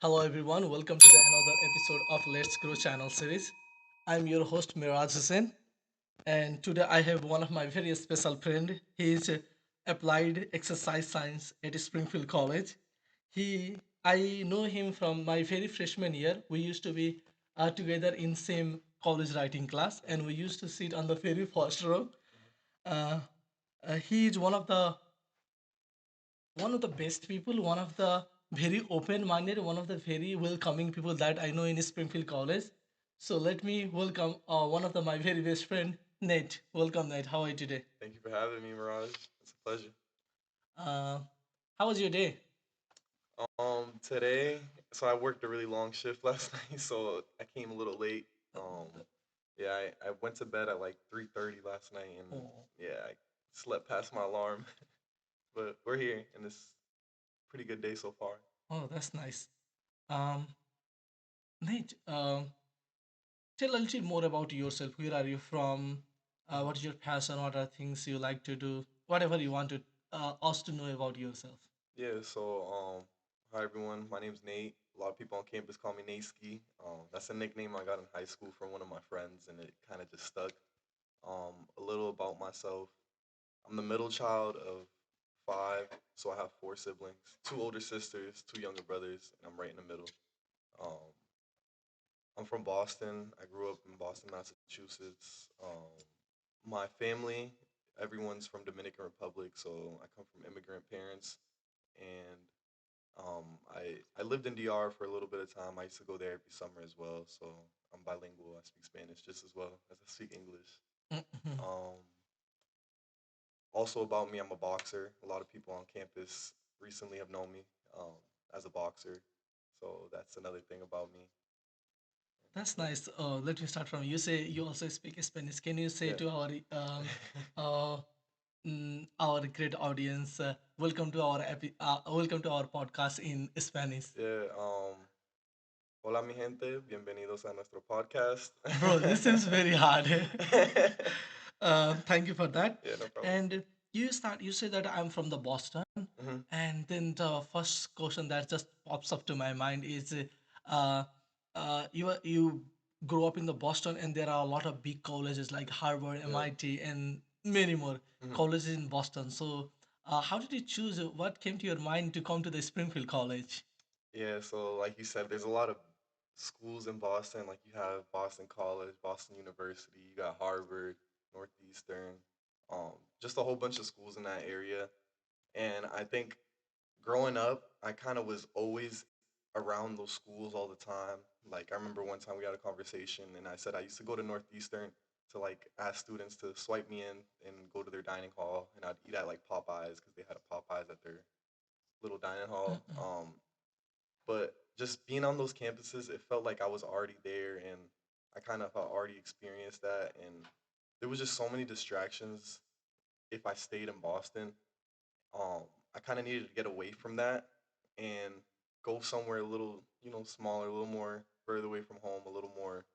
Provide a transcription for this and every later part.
Hello everyone, welcome to the another episode of Let's Grow channel series. I'm your host Miraj Hussain, and today I have one of my very special friend. He is applied exercise science at Springfield College. I know him from my very freshman year. We used to be together in same college writing class, and we used to sit on the very first row. Uh, he is one of the best people, one of the very open-minded, one of the very welcoming people that I know in Springfield College. So let me welcome one of my very best friend, Nate. Welcome, Nate. How are you today? Thank you for having me, Mirage. It's a pleasure. Uh, how was your day? Today, so I worked a really long shift last night, so I came a little late. Um, yeah, I went to bed at like 3:30 last night, and Oh, yeah, I slept past my alarm. But we're here, and it's pretty good day so far. oh, that's nice. Um, Nate, tell a little more about yourself. Where are you from? Mhm. What is your passion? What are things you like to do? Whatever you want to us to know about yourself. Yeah, hi everyone. My name's Nate. A lot of people on campus call me Nateski. That's a nickname I got in high school from one of my friends, and it kind of just stuck. A little about myself. I'm the middle child of five, so I have four siblings, two older sisters, two younger brothers, and I'm right in the middle. Um, I'm from Boston. I grew up in Boston, Massachusetts. My family, everyone's from Dominican Republic, so I come from immigrant parents, and I lived in DR for a little bit of time. I used to go there every summer as well, so I'm bilingual. I speak Spanish just as well as I speak English. Um, Also about me, I'm a boxer. A lot of people on campus recently have known me as a boxer, so that's another thing about me. That's nice. Let me start from you. Say you also speak Spanish. Can you say Yeah. to uh, our great audience, welcome to our podcast in Spanish, Yeah. Hola, mi gente. Bienvenidos a nuestro podcast. bro. This seems very hard. Thank you for that. Yeah, no problem. And you start. You say that I'm from the Boston, Hmm. and then the first question that just pops up to my mind is, uh, you grew up in the Boston, and there are a lot of big colleges like Harvard, Yeah. MIT, and many more Hmm. colleges in Boston. So, how did you choose? What came to your mind to come to the Springfield College? Yeah, so like you said, there's a lot of schools in Boston. Like you have Boston College, Boston University, you got Harvard, Northeastern, just a whole bunch of schools in that area. And I think growing up, I kind of was always around those schools all the time. Like I remember one time we had a conversation, and I said I used to go to Northeastern to like ask students to swipe me in and go to their dining hall, and I'd eat at like Popeyes because they had a Popeyes at their little dining hall. But just being on those campuses, it felt like I was already there, and I kind of already experienced that, and there was just so many distractions if I stayed in Boston. um, I kind of needed to get away from that and go somewhere a little, smaller, a little more further away from home, a little more,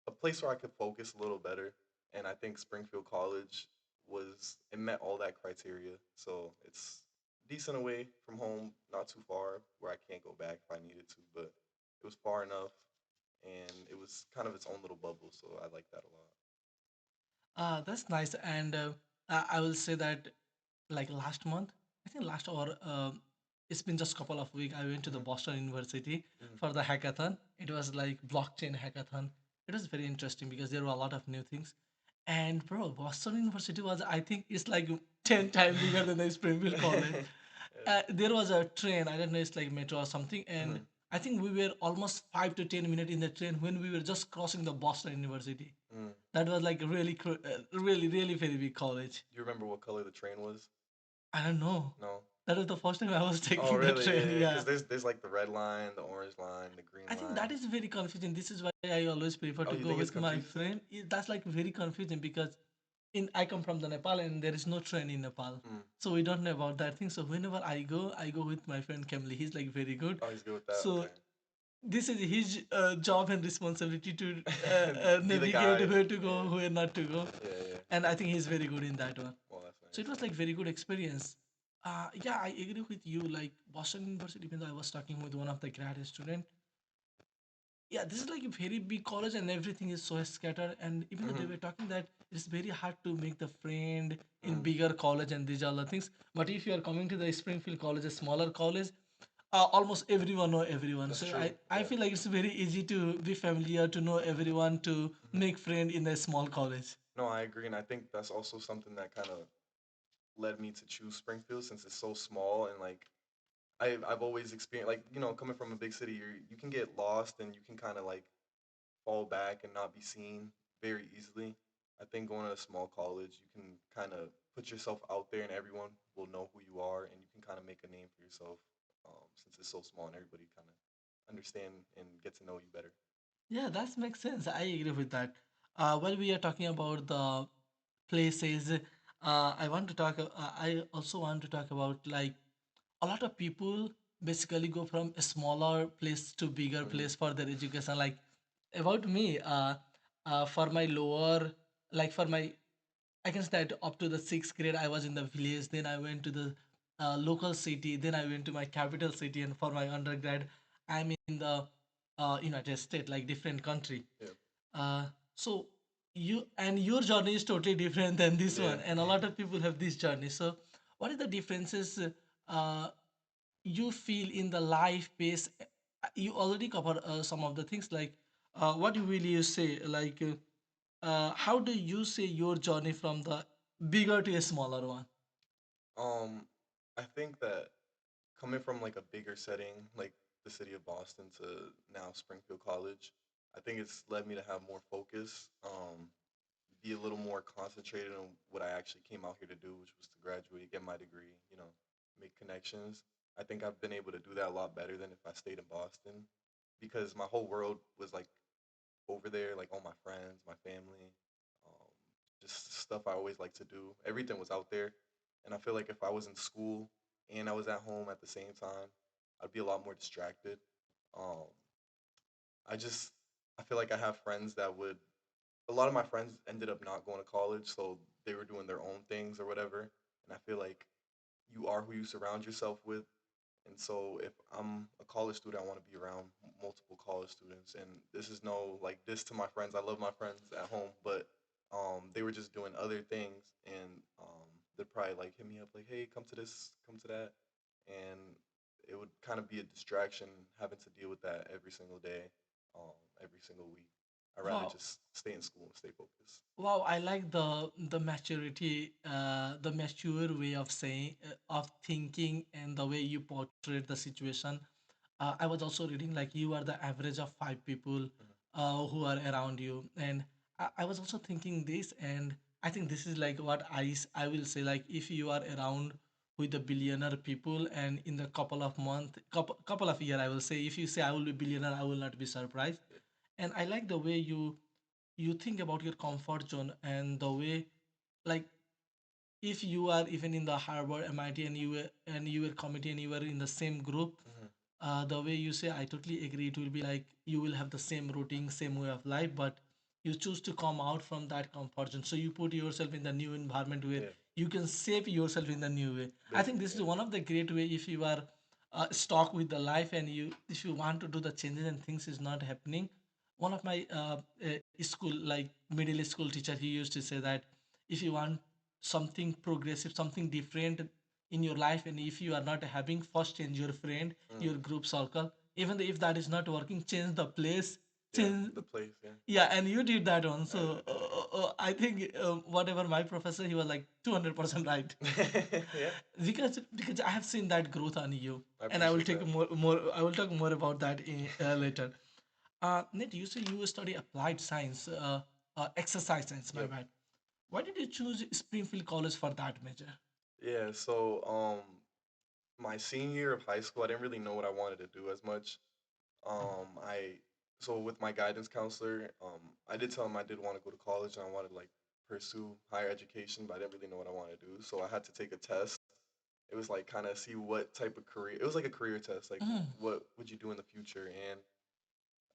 a place where I could focus a little better. And I think Springfield College it met all that criteria. So it's decent away from home, not too far where I can't go back if I needed to, but it was far enough and it was kind of its own little bubble. So I like that a lot. That's nice. And I will say that, like last month, I think last or it's been just couple of weeks. I went to the Hmm. Boston University Hmm. for the hackathon. It was like blockchain hackathon. It was very interesting because there were a lot of new things. And bro, Boston University was, I think it's like 10 times bigger than the Springfield College. Yeah. There was a train. I don't know, it's like metro or something, and Hmm. I think we were almost 5 to 10 minutes in the train when we were just crossing the Boston University. Hmm. That was like really very big college. Do you remember what color the train was? I don't know. No. That was the first time I was Oh, taking the really? train. Yeah, Yeah, because there's like the red line, the orange line, the green I think line. that is very confusing. This is why I always prefer Oh, to you go think it's with my confusing? friend. That's like very confusing because in I come from the Nepal and there is no train in Nepal, Mm. so we don't know about that thing. So whenever I go with my friend Kamli. He's like very good. Oh, he's good with that. So Okay. this is his job and responsibility to Be the navigate guide. where to go, Yeah. where not to go, Yeah, yeah. and I think he's very good in that one. Well, that's So it nice. was like very good experience. Yeah, I agree with you. Like Boston University, even though I was talking with one of the grad student, yeah, this is like a very big college and everything is so scattered. And even though they Hmm. were talking that it's very hard to make the friend in Hmm. bigger college and these other things. But if you are coming to the Springfield College, a smaller college, almost everyone know everyone. That's So true. I Yeah. feel like it's very easy to be familiar, to know everyone, to Hmm. make friend in a small college. No, I agree, and I think that's also something that kind of led me to choose Springfield since it's so small and like I've always experienced like coming from a big city, you can get lost and you can kind of like fall back and not be seen very easily. I think going to a small college, you can kind of put yourself out there and everyone will know who you are and you can kind of make a name for yourself since it's so small and everybody kind of understand and get to know you better. Yeah, that makes sense. I agree with that. While we are talking about the places, I want to talk. I also want to talk about like a lot of people basically go from a smaller place to bigger Hmm. place for their education. Like about me, for my lower, like for my I can start up to the sixth grade. I was in the village. Then I went to the local city. Then I went to my capital city. And for my undergrad, I'm in the United States, like different country. Yeah. Uh, so you and your journey is totally different than this Yeah. one. And a lot of people have this journey. So what are the differences you feel in the life pace? You already covered some of the things. Like what will you say? Like how do you say your journey from the bigger to a smaller one? I think that coming from like a bigger setting, like the city of Boston to now Springfield College, I think it's led me to have more focus, be a little more concentrated on what I actually came out here to do, which was to graduate, get my degree, make connections. I think I've been able to do that a lot better than if I stayed in Boston because my whole world was like over there, like all my friends, my family, um, just stuff I always like to do. Everything was out there. And I feel like if I was in school and I was at home at the same time, I'd be a lot more distracted. Um, I just, I feel like I have friends that would, a lot of my friends ended up not going to college, so they were doing their own things or whatever. And I feel like you are who you surround yourself with. And so if I'm a college student, I want to be around multiple college students. And this is no like this to my friends. I love my friends at home, but they were just doing other things, and they'd probably like hit me up like, "Hey, come to this, come to that," and it would kind of be a distraction having to deal with that every single day, every single week. I'd rather Wow. just stay in school and stay focused. Wow, I like the maturity, the mature way of saying, of thinking, and the way you portrayed the situation. I was also reading like you are the average of five people Mhm. who are around you, and I was also thinking this, and I think this is like what I will say like if you are around with the billionaire people, and in the couple of month, couple of year, I will say if you say I will be billionaire, I will not be surprised. Yeah. And I like the way you think about your comfort zone and the way like if you are even in the Harvard MIT and you were committee and you were in the same group, Hmm. the way you say I totally agree, it will be like you will have the same routine, same way of life, but you choose to come out from that comfort zone, so you put yourself in the new environment where Yeah. you can save yourself in the new way. I think Basically, this is yeah. one of the great way if you are stuck with the life and you if you want to do the changes and things is not happening. One of my school like middle school teacher, he used to say that if you want something progressive, something different in your life, and if you are not having, first change your friend, Mm. your group circle. Even though if that is not working, change the place, Yeah. change. The place. Yeah. Yeah, and you did that one. I So did that. I think whatever my professor, he was like 200% right. Yeah. Yeah. Because I have seen that growth on you, I and I will appreciate take that. more. I will talk more about that later. Nate, you say you study applied science, exercise science. My Yep. bad. Why did you choose Springfield College for that major? Yeah. So, my senior year of high school, I didn't really know what I wanted to do as much. I so with my guidance counselor, I did tell him I did want to go to college and I wanted to like pursue higher education, but I didn't really know what I wanted to do. So I had to take a test. It was like kind of see what type of career. It was like a career test, like Mm. what would you do in the future, and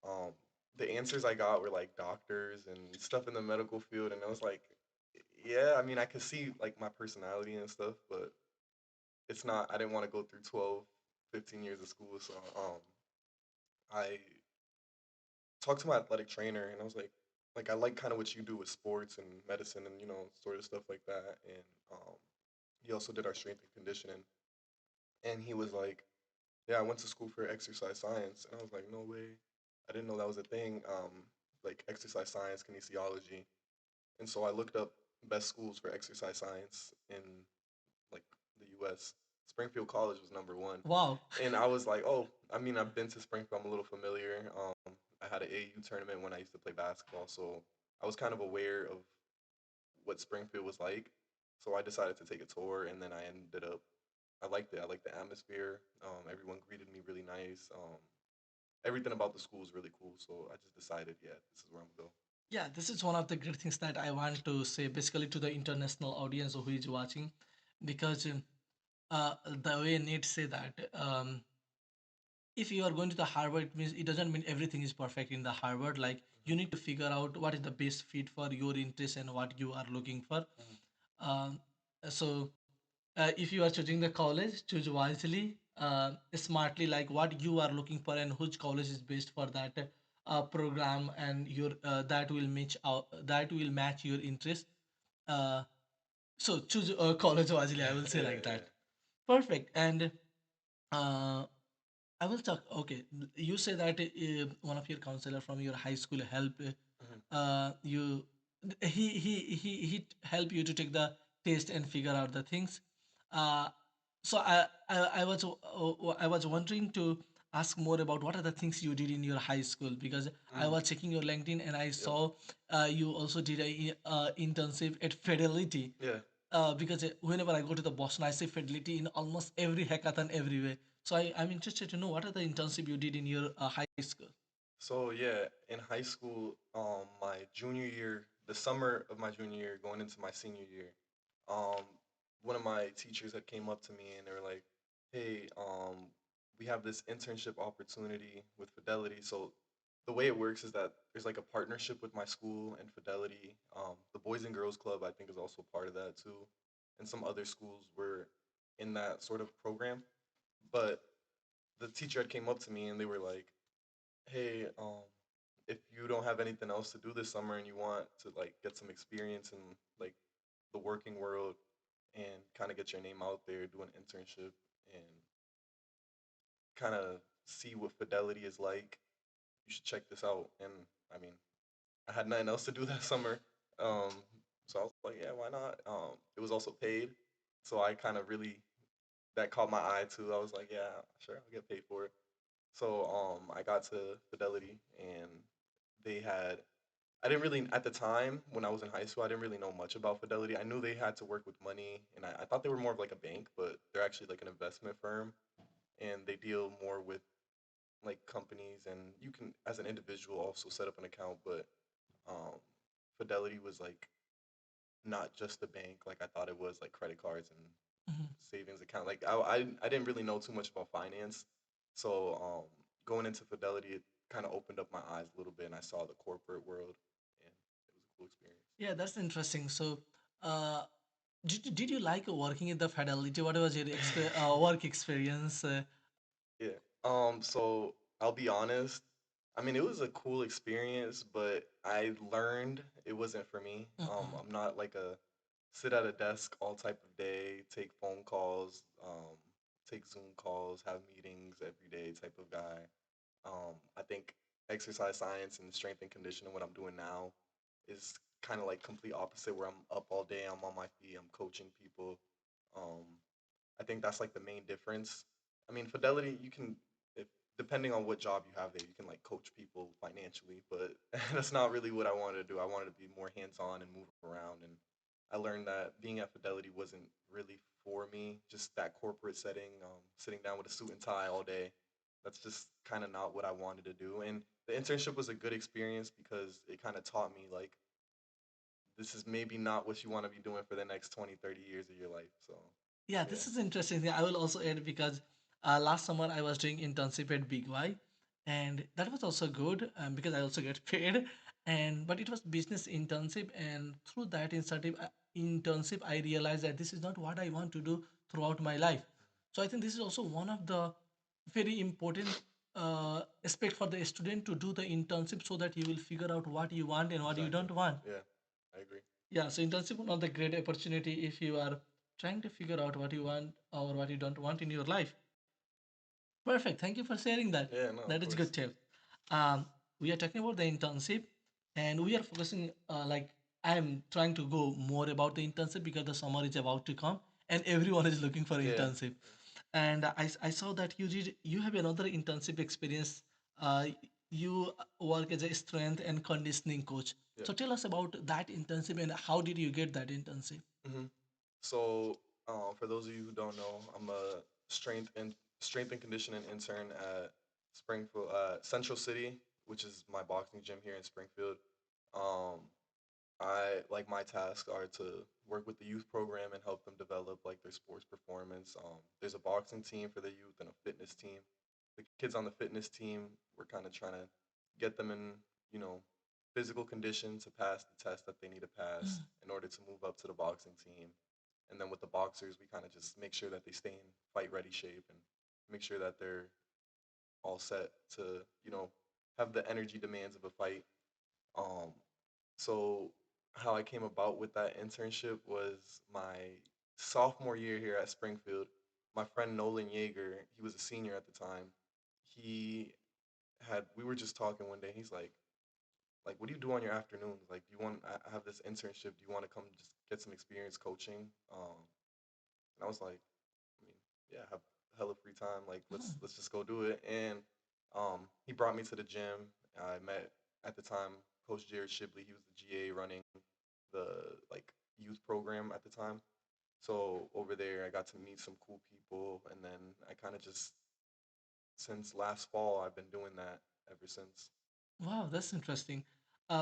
um, the answers I got were like doctors and stuff in the medical field, and I was like, yeah, I mean, I could see like my personality and stuff, but it's not, I didn't want to go through 12, 15 years of school. So I talked to my athletic trainer and I was like I like kind of what you do with sports and medicine and sort of stuff like that. And he also did our strength and conditioning. And he was like, "Yeah, I went to school for exercise science." And I was like, "No way, I didn't know that was a thing." Like exercise science, kinesiology. And so I looked up best schools for exercise science in like the U.S. Springfield College was number one, Wow. and I was like, "Oh, I mean, I've been to Springfield. I'm a little familiar." I had an AU tournament when I used to play basketball, so I was kind of aware of what Springfield was like. So I decided to take a tour, and then I ended up. I liked it. I liked the atmosphere. Everyone greeted me really nice. Everything about the school was really cool. So I just decided, yeah, this is where I'm gonna go. Yeah, this is one of the great things that I want to say basically to the international audience who is watching, because the way Nate say that, if you are going to the Harvard, it means it doesn't mean everything is perfect in the Harvard. Like you need to figure out what is the best fit for your interest and what you are looking for. Mhm. Um, so if you are choosing the college, choose wisely, smartly, like what you are looking for and which college is best for that program, and your that will match your interest. Uh, so choose a college wisely. I will say Yeah, like that. yeah. Perfect. And uh, I will talk. Okay, you say that one of your counselor from your high school help Mhm. you. He help you to take the test and figure out the things. Uh, so I was wondering to ask more about what are the things you did in your high school, because I Mm. was checking your LinkedIn and I Yep. saw you also did a internship at Fidelity. Yeah. Because whenever I go to the Boston, I see Fidelity in almost every hackathon everywhere. So I'm interested to know what are the internship you did in your high school. So yeah, in high school, my junior year, the summer of my junior year, going into my senior year, um, one of my teachers had came up to me and they were like, "Hey, we have this internship opportunity with Fidelity." So the way it works is that there's like a partnership with my school and Fidelity. The Boys and Girls Club, I think, is also part of that too, and some other schools were in that sort of program. But the teacher had came up to me and they were like, "Hey, if you don't have anything else to do this summer and you want to like get some experience in like the working world and kind of get your name out there, do an internship and kind of see what Fidelity is like, you should check this out." And I mean, I had nothing else to do that summer, um, so I was like, "Yeah, why not?" It was also paid, so I kind of really that caught my eye too. I was like, "Yeah, sure, I'll get paid for it." So I got to Fidelity and they had I didn't really at the time when I was in high school I didn't really know much about Fidelity. I knew they had to work with money and I thought they were more of like a bank, but they're actually like an investment firm and they deal more with like companies and you can as an individual also set up an account, but um, Fidelity was like not just a bank like I thought it was, like credit cards and Mhm. savings account. Like I didn't really know too much about finance, so going into Fidelity, it kind of opened up my eyes a little bit, and I saw the corporate world, and it was a cool experience. Yeah, that's interesting. So, uh, did you like working in the Fidelity? What was your work experience? Yeah. So I'll be honest. I mean, it was a cool experience, but I learned it wasn't for me. Mm-mm. I'm not like a sit at a desk all type of day, take phone calls, take Zoom calls, have meetings every day type of guy. I think exercise science and strength and conditioning, what I'm doing now, is kind of like complete opposite. Where I'm up all day, I'm on my feet, I'm coaching people. Um, I think that's like the main difference. I mean, Fidelity, you can, if depending on what job you have there, you can like coach people financially, but that's not really what I wanted to do. I wanted to be more hands on and move around. And I learned that being at Fidelity wasn't really for me. Just that corporate setting, sitting down with a suit and tie all day. That's just kind of not what I wanted to do. And the internship was a good experience because it kind of taught me like this is maybe not what you want to be doing for the next 20, 30 years of your life. So, Yeah, yeah. this is interesting thing. I will also add because last summer I was doing internship at Big Y, and that was also good because I also get paid. And but it was business internship, and through that internship, I realized that this is not what I want to do throughout my life. So I think this is also one of the very important aspect for the student to do the internship so that you will figure out what you want and what you Exactly. don't want. Yeah, I agree. Yeah, so internship is another great opportunity if you are trying to figure out what you want or what you don't want in your life. Perfect. Thank you for sharing that. Yeah, no, of That is course. good too. Um, we are talking about the internship, and we are focusing like I'm trying to go more about the internship because the summer is about to come, and everyone is looking for Yeah. internship. And I saw that you have another internship experience. Uh, you work as a strength and conditioning coach. Yeah. So tell us about that internship and how did you get that internship? hmm So, for those of you who don't know, I'm a strength and conditioning intern at Springfield, Central City, which is my boxing gym here in Springfield. Um, I like my tasks are to work with the youth program and help them develop like their sports performance. There's a boxing team for the youth and a fitness team. The kids on the fitness team, we're kind of trying to get them in, you know, physical condition to pass the test that they need to pass in order to move up to the boxing team. And then with the boxers, we kind of just make sure that they stay in fight ready shape and make sure that they're all set to, have the energy demands of a fight. Um, so how I came about with that internship was my sophomore year here at Springfield. My friend Nolan Yeager, he was a senior at the time. He we were just talking one day. He's like, what do you do on your afternoons? Like, do you want? I have this internship. Do you want to come just get some experience coaching? And I was like, I mean, yeah, I have hella free time. Like, let's just go do it. And he brought me to the gym. I met at the time Coach Jared Shibley. He was the GA running the like youth program at the time. So over there, I got to meet some cool people, and then I kind of just since last fall, I've been doing that ever since. Wow, that's interesting.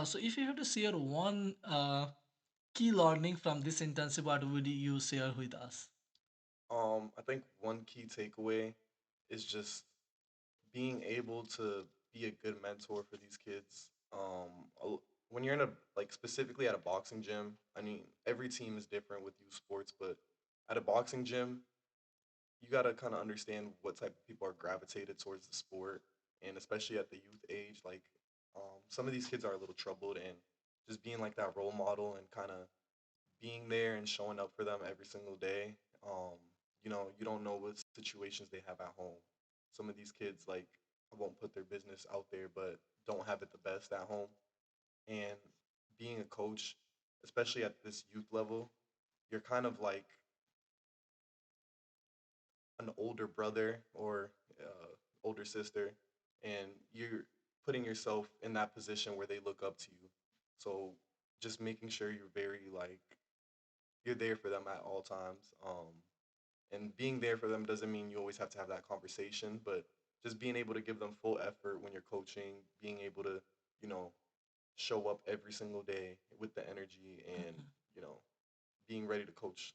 So if you have to share one key learning from this internship, what would you share with us? I think one key takeaway is just being able to be a good mentor for these kids. When you're in a like specifically at a boxing gym, I mean every team is different with youth sports, but at a boxing gym, you gotta kind of understand what type of people are gravitated towards the sport, and especially at the youth age, like some of these kids are a little troubled, and just being like that role model and kind of being there and showing up for them every single day. Um, you don't know what situations they have at home. Some of these kids, like, I won't put their business out there, but don't have it the best at home. And being a coach, especially at this youth level, you're kind of like an older brother or older sister, and you're putting yourself in that position where they look up to you. So just making sure you're very like you're there for them at all times. And being there for them doesn't mean you always have to have that conversation, but just being able to give them full effort when you're coaching, being able to, you know, show up every single day with the energy and, you know, being ready to coach.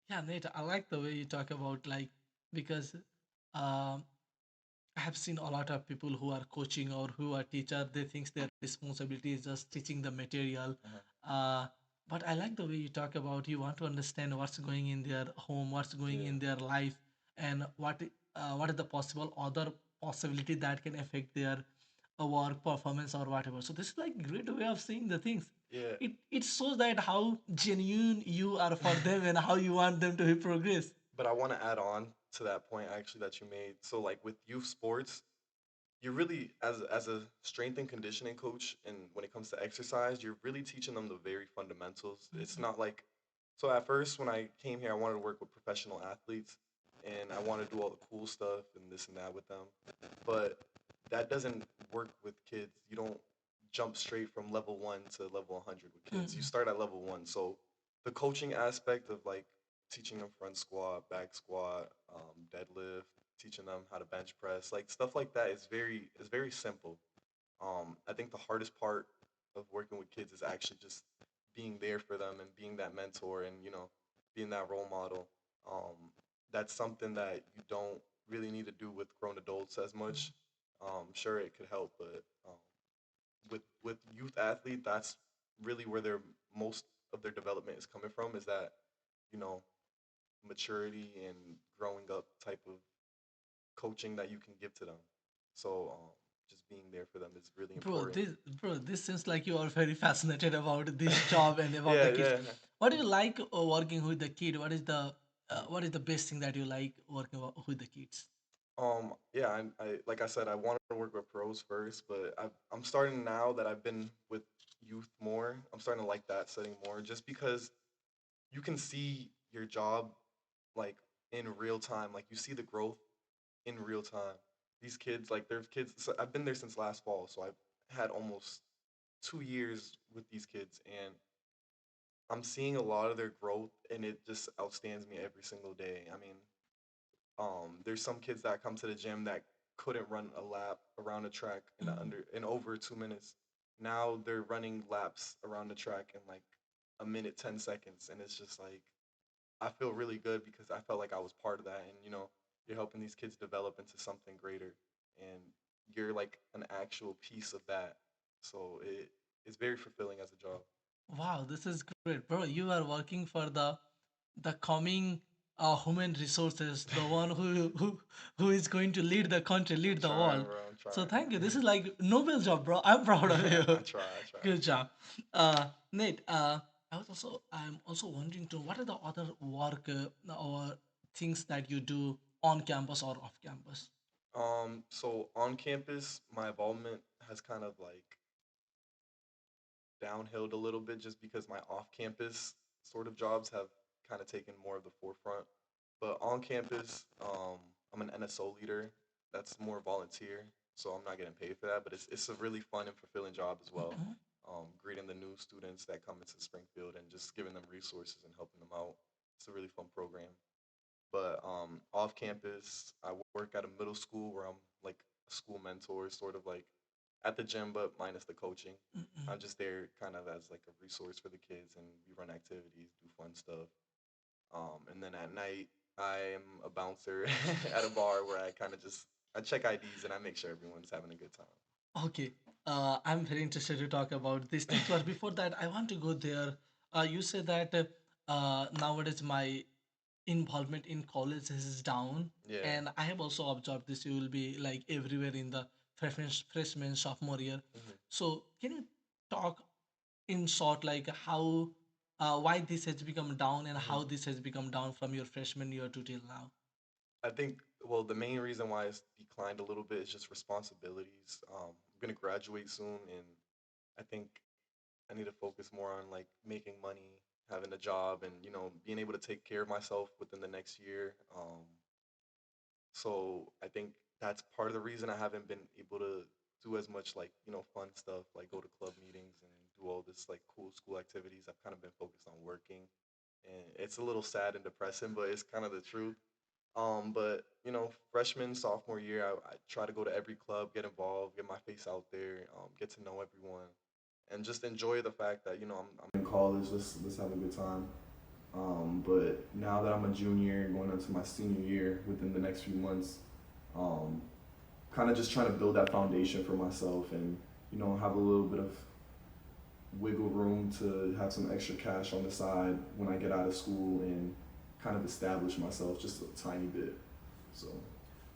Yeah, Nate, I like the way you talk about like because um, I have seen a lot of people who are coaching or who are teacher. They think their responsibility is just teaching the material. Uh-huh. Uh, but I like the way you talk about you want to understand what's going in their home, what's going Yeah. in their life, and what is the possible other possibility that can affect their work performance or whatever. So this is like great way of seeing the things. Yeah. It shows that how genuine you are for them and how you want them to progress. But I want to add on to that point actually that you made. So like with youth sports, you're really as a strength and conditioning coach and when it comes to exercise, you're really teaching them the very fundamentals. It's not like so at first when I came here I wanted to work with professional athletes and I want to do all the cool stuff and this and that with them. But that doesn't work with kids. You don't jump straight from level 1 to level 100 with kids. You start at level 1. So the coaching aspect of like teaching them front squat, back squat, deadlift, teaching them how to bench press, like stuff like that is very simple. I think the hardest part of working with kids is actually just being there for them and being that mentor and being that role model. That's something that you don't really need to do with grown adults as much. Sure, it could help, but with youth athlete, that's really where their most of their development is coming from. Is that you know maturity and growing up type of coaching that you can give to them. So just being there for them is really Bro, important. this seems like you are very fascinated about this job and about the Yeah, kids. yeah. What do you like working with the kid? What is the best thing that you like working with the kids? Yeah, I like I said, I wanted to work with pros first, but I'm starting now that I've been with youth more. I'm starting to like that setting more, just because you can see your job like in real time. Like you see the growth in real time. These kids, like there's kids. So I've been there since last fall, so I've had almost 2 years with these kids, and I'm seeing a lot of their growth, and it just outstands me every single day. I mean, there's some kids that come to the gym that couldn't run a lap around the track in over 2 minutes. Now they're running laps around the track in like a minute 10 seconds, and it's just like I feel really good because I felt like I was part of that, and you're helping these kids develop into something greater, and you're like an actual piece of that. So it's very fulfilling as a job. Wow, this is great, bro. You are working for the coming human resources, the one who is going to lead the country, I'm lead the trying, world. bro. I'm So thank you. trying. This is like Nobel job, bro. I'm proud of you. I try. I try. Good job, Nate. I'm also wondering too. What are the other work or things that you do on campus or off campus? So on campus, my involvement has kind of like downhilled a little bit just because my off-campus sort of jobs have kind of taken more of the forefront. But on campus, I'm an NSO leader. That's more volunteer, so I'm not getting paid for that. But it's a really fun and fulfilling job as well. Greeting the new students that come into Springfield and just giving them resources and helping them out. It's a really fun program. But off campus, I work at a middle school where I'm like a school mentor, sort of like at the gym, but minus the coaching. I'm just there kind of as like a resource for the kids, and we run activities, do fun stuff. And then at night, I am a bouncer at a bar where I kind of just I check IDs and I make sure everyone's having a good time. Okay, I'm very interested to talk about these things, but before that, I want to go there. You said that nowadays my involvement in college is down, Yeah. and I have also observed this. You will be like everywhere in the freshman, sophomore year. hmm So, can you talk in short, like why this has become down and hmm how this has become down from your freshman year to till now? I think well the main reason why it's declined a little bit is just responsibilities. I'm gonna graduate soon, and I think I need to focus more on like making money, having a job, and being able to take care of myself within the next year. So I think that's part of the reason I haven't been able to do as much like fun stuff, like go to club meetings and do all this like cool school activities. I've kind of been focused on working, and it's a little sad and depressing, but it's kind of the truth. But freshman, sophomore year, I try to go to every club, get involved, get my face out there, get to know everyone, and just enjoy the fact that I'm in college. Let's have a good time. But now that I'm a junior, going into my senior year, within the next few months, um, kind of just trying to build that foundation for myself, and have a little bit of wiggle room to have some extra cash on the side when I get out of school and kind of establish myself just a tiny bit. So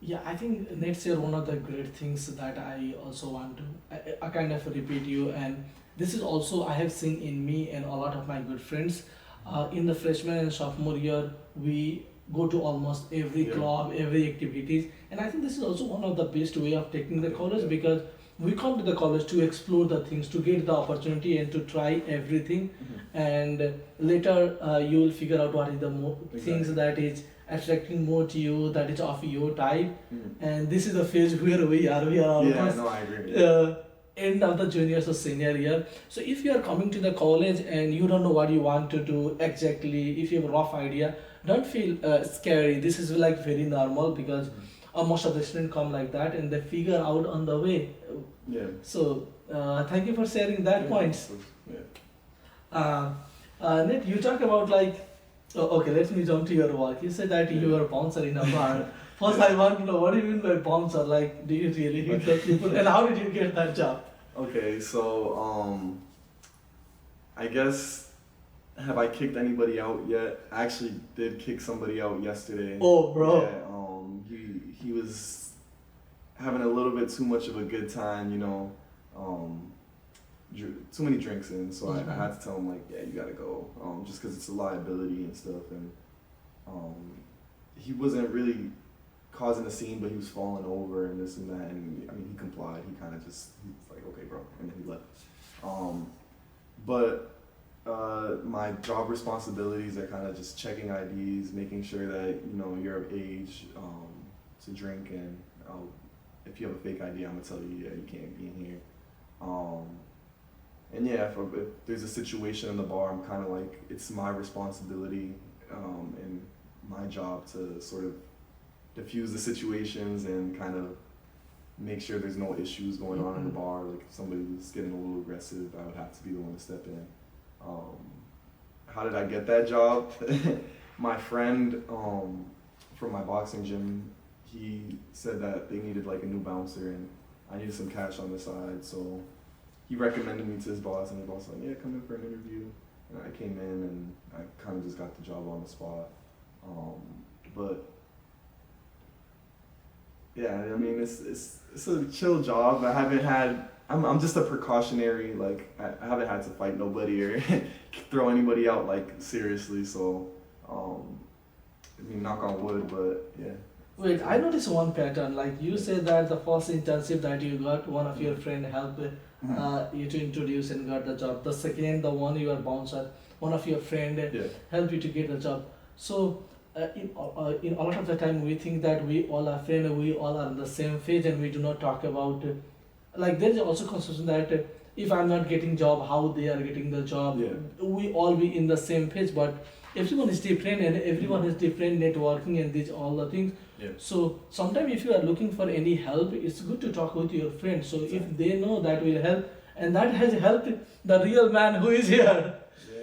Yeah, I think next year one of the great things that I also want to I kind of repeat you, and this is also I have seen in me and a lot of my good friends. In the freshman and sophomore year, we go to almost every yeah, club, every activities, and I think this is also one of the best way of taking I the think college yeah. because we come to the college to explore the things, to get the opportunity, and to try everything, and later you will figure out what is the things Exactly. that is attracting more to you, that is of your type, Mhm. and this is the phase where we are Yeah, almost no, I agree. end of the juniors or senior year. So if you are coming to the college and you don't know what you want to do exactly, if you have a rough idea, don't feel scary. This is like very normal because Mhm. most of the students come like that and they figure out on the way. Yeah. So thank you for sharing that Yeah, no, points. of course. Yeah. Uh, Nit, you talk about like, oh, okay, let me jump to your work. You said that you Yeah. were a bouncer in a bar. First, I want to know what do you mean by bouncer? Like, do you really hit the people, and how did you get that job? Okay, so I guess have I kicked anybody out yet? I actually did kick somebody out yesterday. Oh, Yeah, bro. he was having a little bit too much of a good time, um, too many drinks in, so I Mhm. had to tell him like, yeah, you gotta go, just because it's a liability and stuff, and um, he wasn't really causing a scene, but he was falling over and this and that, and I mean he complied. He kind of just he was like, okay, bro, and then he left. Um, but my job responsibilities are kind of just checking IDs, making sure that you're of age to drink, and if you have a fake ID, I'm gonna tell you, yeah, you can't be in here. Um, and yeah, if there's a situation in the bar, I'm kind of like, it's my responsibility and my job to sort of diffuse the situations and kind of make sure there's no issues going on in the bar. Like if somebody was getting a little aggressive, I would have to be the one to step in. Um, how did I get that job? My friend from my boxing gym, he said that they needed like a new bouncer and I needed some cash on the side, so he recommended me to his boss, and his boss was like, yeah, come in for an interview. And I came in and I kind of just got the job on the spot. Um, but yeah, I mean, it's a chill job. I haven't had. I'm just a precautionary. Like I haven't had to fight nobody or throw anybody out like seriously. So, I mean, knock on wood, but yeah. Wait, So, I noticed one pattern. Like you yeah. said that the first internship that you got, one of your friend helped Mhm. you to introduce and got the job. The second, the one you were bounced at, one of your friend Yeah. helped you to get the job. So in a lot of the time we think that we all are friends, we all are on the same page, and we do not talk about like there is also confusion that if I'm not getting job, how they are getting the job. Yeah. We all be in the same page, but everyone is different and everyone has different networking and these all the things. Yeah. So sometimes if you are looking for any help, it's good to talk with your friends. So if they know that will help, and that has helped the real man who is here. Yeah.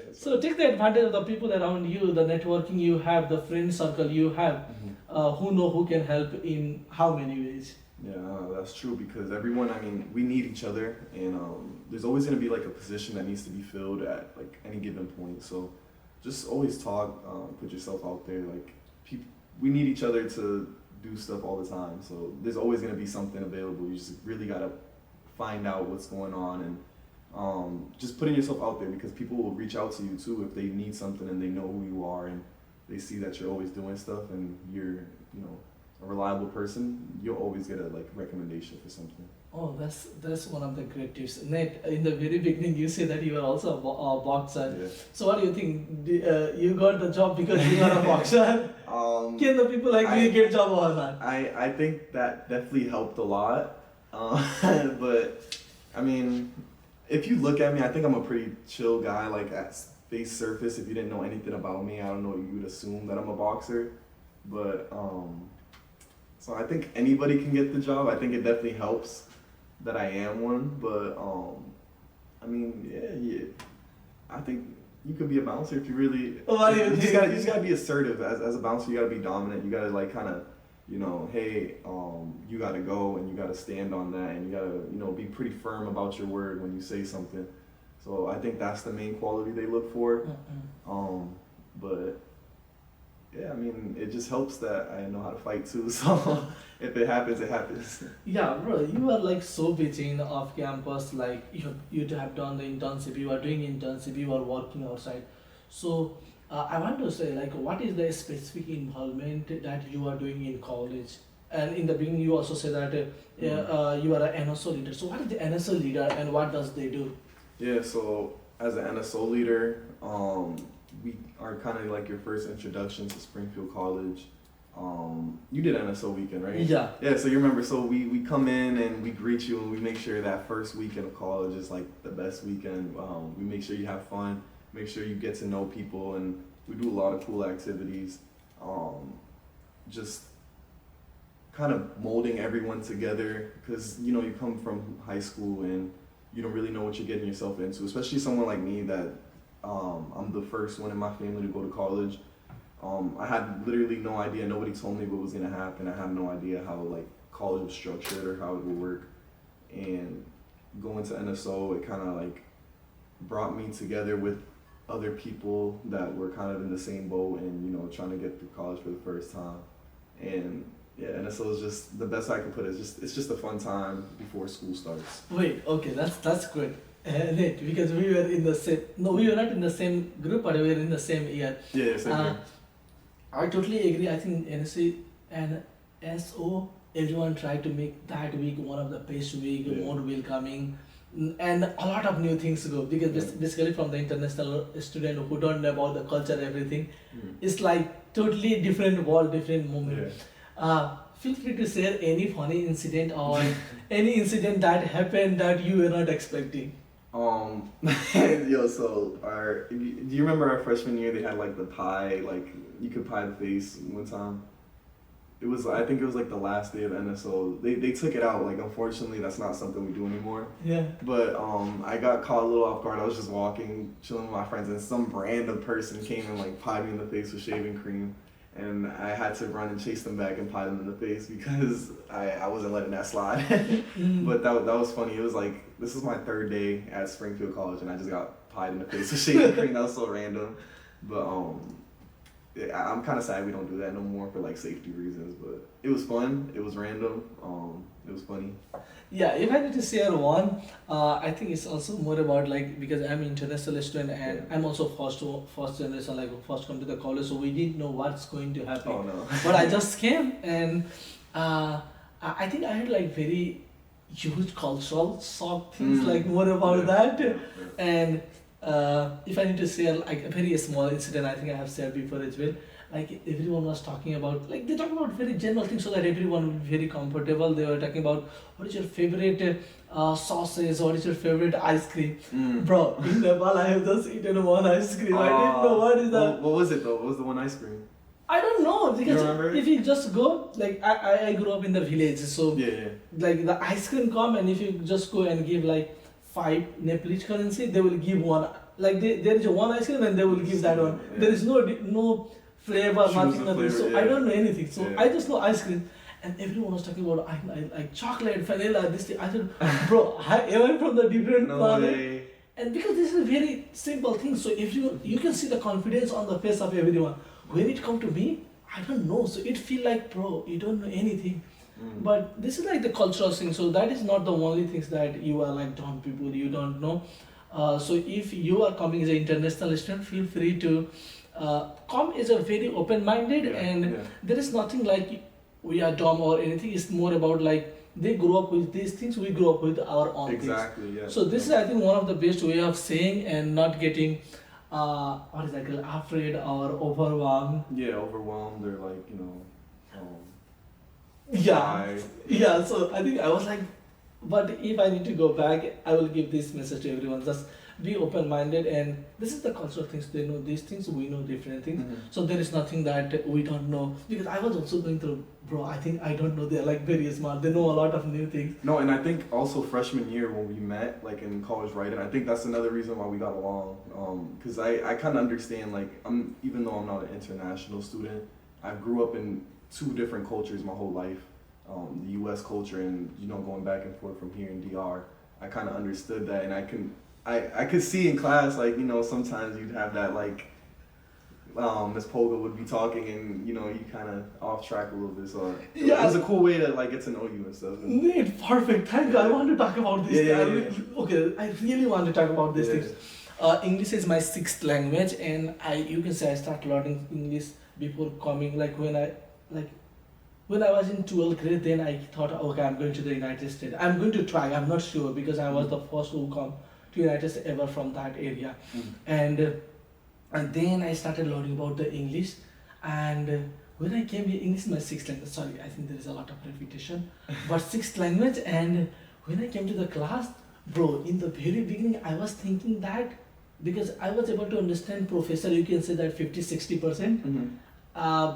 That's So take the advantage of the people around you, the networking you have, the friend circle you have, who know who can help in how many ways. Yeah, that's true because everyone, I mean, we need each other, and there's always going to be like a position that needs to be filled at like any given point. So just always talk, put yourself out there. Like, we need each other to do stuff all the time. So there's always going to be something available. You just really got to find out what's going on and just putting yourself out there because people will reach out to you too if they need something and they know who you are and they see that you're always doing stuff and you're, a reliable person, you'll always get a like recommendation for something. Oh, that's one of the great tips. Nate, in the very beginning, you said that you were also a boxer. Yeah. So what do you think? You got the job because you are a boxer? Can the people like me get job or not? I think that definitely helped a lot. But I mean, if you look at me, I think I'm a pretty chill guy. Like at face surface, if you didn't know anything about me, I don't know, you would assume that I'm a boxer. But so I think anybody can get the job. I think it definitely helps that I am one. But I mean, yeah. I think you could be a bouncer if you really. What do you you just gotta be assertive as a bouncer. You gotta be dominant. You gotta like kind of, hey, you gotta go and you gotta stand on that and you gotta be pretty firm about your word when you say something. So I think that's the main quality they look for. But yeah, I mean, it just helps that I know how to fight too. So if it happens, it happens. Yeah, bro, you are like so busy in off campus. Like you have done the internship, you are doing internship, you are working outside. So I want to say like, what is the specific involvement that you are doing in college? And in the beginning, you also said that you are an NSO leader. So what is the NSO leader and what does they do? Yeah, so as an NSO leader, we are kind of like your first introduction to Springfield College. You did NSO weekend, right? Yeah. Yeah, so you remember, so we come in and we greet you and we make sure that first weekend of college is like the best weekend. We make sure you have fun, make sure you get to know people, and we do a lot of cool activities. Just kind of molding everyone together because, you come from high school and you don't really know what you're getting yourself into, especially someone like me that I'm the first one in my family to go to college. I had literally no idea. Nobody told me what was gonna happen. I had no idea how like college was structured or how it would work. And going to NSO, it kind of like brought me together with other people that were kind of in the same boat and trying to get through college for the first time. And yeah, and so it's just the best I can put it. It's just a fun time before school starts. Wait, okay, that's good. Nate, because we were in the same. No, we were not in the same group, but we were in the same year. Yeah, same Uh, here. I totally agree. I think NC and SO, everyone tried to make that week one of the best week, Yeah. more welcoming, and a lot of new things to go. Because Yeah. basically, from the international student who don't know about the culture, everything, Mm. it's like totally different world, different moment. Yeah. Feel free to share any funny incident or any incident that happened that you were not expecting. Yo, so do you remember our freshman year? They had like the pie, like you could pie the face one time. I think it was like the last day of NSO. They took it out. Like unfortunately, that's not something we do anymore. Yeah. But I got caught a little off guard. I was just walking, chilling with my friends, and some random person came and like pied me in the face with shaving cream, and I had to run and chase them back and pie them in the face because I wasn't letting that slide. But that was funny. It was like this is my third day at Springfield College, and I just got pied in the face with shaving cream. That was so random. But yeah, I'm kind of sad we don't do that no more for like safety reasons. But it was fun. It was random. It was funny. Yeah, if I need to share one, I think it's also more about like because I'm international student and Yeah. I'm also first generation, like first come to the college, so we didn't know what's going to happen. Oh no. But I just came and I think I had like very huge cultural shock things, like more about Yeah. that. Yeah. And if I need to share like a very small incident, I think I have shared before as well. Like everyone was talking about, like they talk about very general things so that everyone will be very comfortable. They were talking about what is your favorite sauces, what is your favorite ice cream. Mm. Bro, in Nepal I have just eaten one ice cream. I didn't know what is that. What was it though? What was the one ice cream? I don't know because remember? if you just go, like I grew up in the village, so Yeah. like the ice cream come and if you just go and give like 5 Nepalese currency, they will give one. Like there is one ice cream and they will give that one. Yeah. There is no flavor, Choose nothing, the nothing. flavor, So yeah. I don't know anything. So Yeah. I just know ice cream. And everyone was talking about I like chocolate, vanilla, this thing. I said, bro, am I from the different No planet? way. And because this is a very simple thing, so if you can see the confidence on the face of everyone. When it come to me, I don't know. So it feel like, bro, you don't know anything. Mm. But this is like the cultural thing. So that is not the only things that you are like dumb people, you don't know. So if you are coming as an international student, feel free to come as a very open-minded, Yeah, and yeah. there is nothing like we are dumb or anything. It's more about like they grew up with these things, we grew up with our own things. Exactly. Yeah. So this is, I think, one of the best way of saying and not getting what is that called, afraid or overwhelmed. Yeah, overwhelmed or like Yeah, shy. yeah. So I think I was like, but if I need to go back, I will give this message to everyone: just be open-minded, and this is the cultural things. They know these things, we know different things. Mhm. So there is nothing that we don't know. Because I was also going through, bro. I think I don't know. They're like very smart. They know a lot of new things. No, and I think also freshman year when we met, like in college writing, I think that's another reason why we got along. Because I kind of understand, like, even though I'm not an international student, I grew up in 2 different cultures my whole life. The U.S. culture and, going back and forth from here in DR. I kind of understood that, and I could see in class, like, sometimes you'd have that, like, Miss Polga would be talking and, you kind of off track a little bit. So it was a cool way to, like, get to know you and stuff. Neat, perfect. Thank you. I want to talk about this. Yeah, Okay, I really want to talk about these Yeah. things. English is my 6th language, and you can say I started learning English before coming. Like when I was in 12th grade, then I thought, okay, I'm going to the United States. I'm going to try. I'm not sure because I was the first who come to United States ever from that area, and then I started learning about the English, and when I came here, English is my 6th language. Sorry, I think there is a lot of repetition, but 6th language. And when I came to the class, bro, in the very beginning, I was thinking that because I was able to understand professor, you can say that 50-60%,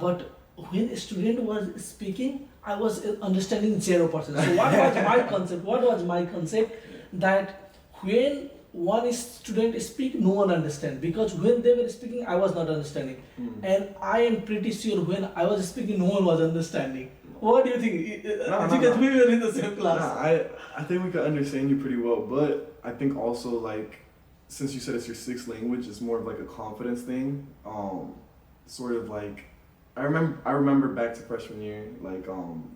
but when a student was speaking, I was understanding 0%. So what was my concept? What was my concept? That when one student speak, no one understand, because when they were speaking, I was not understanding, and I am pretty sure when I was speaking, no one was understanding. What do you think? Because we were in the same class. Nah, I think we could understand you pretty well, but I think also like since you said it's your sixth language, it's more of like a confidence thing. Sort of like I remember back to freshman year, like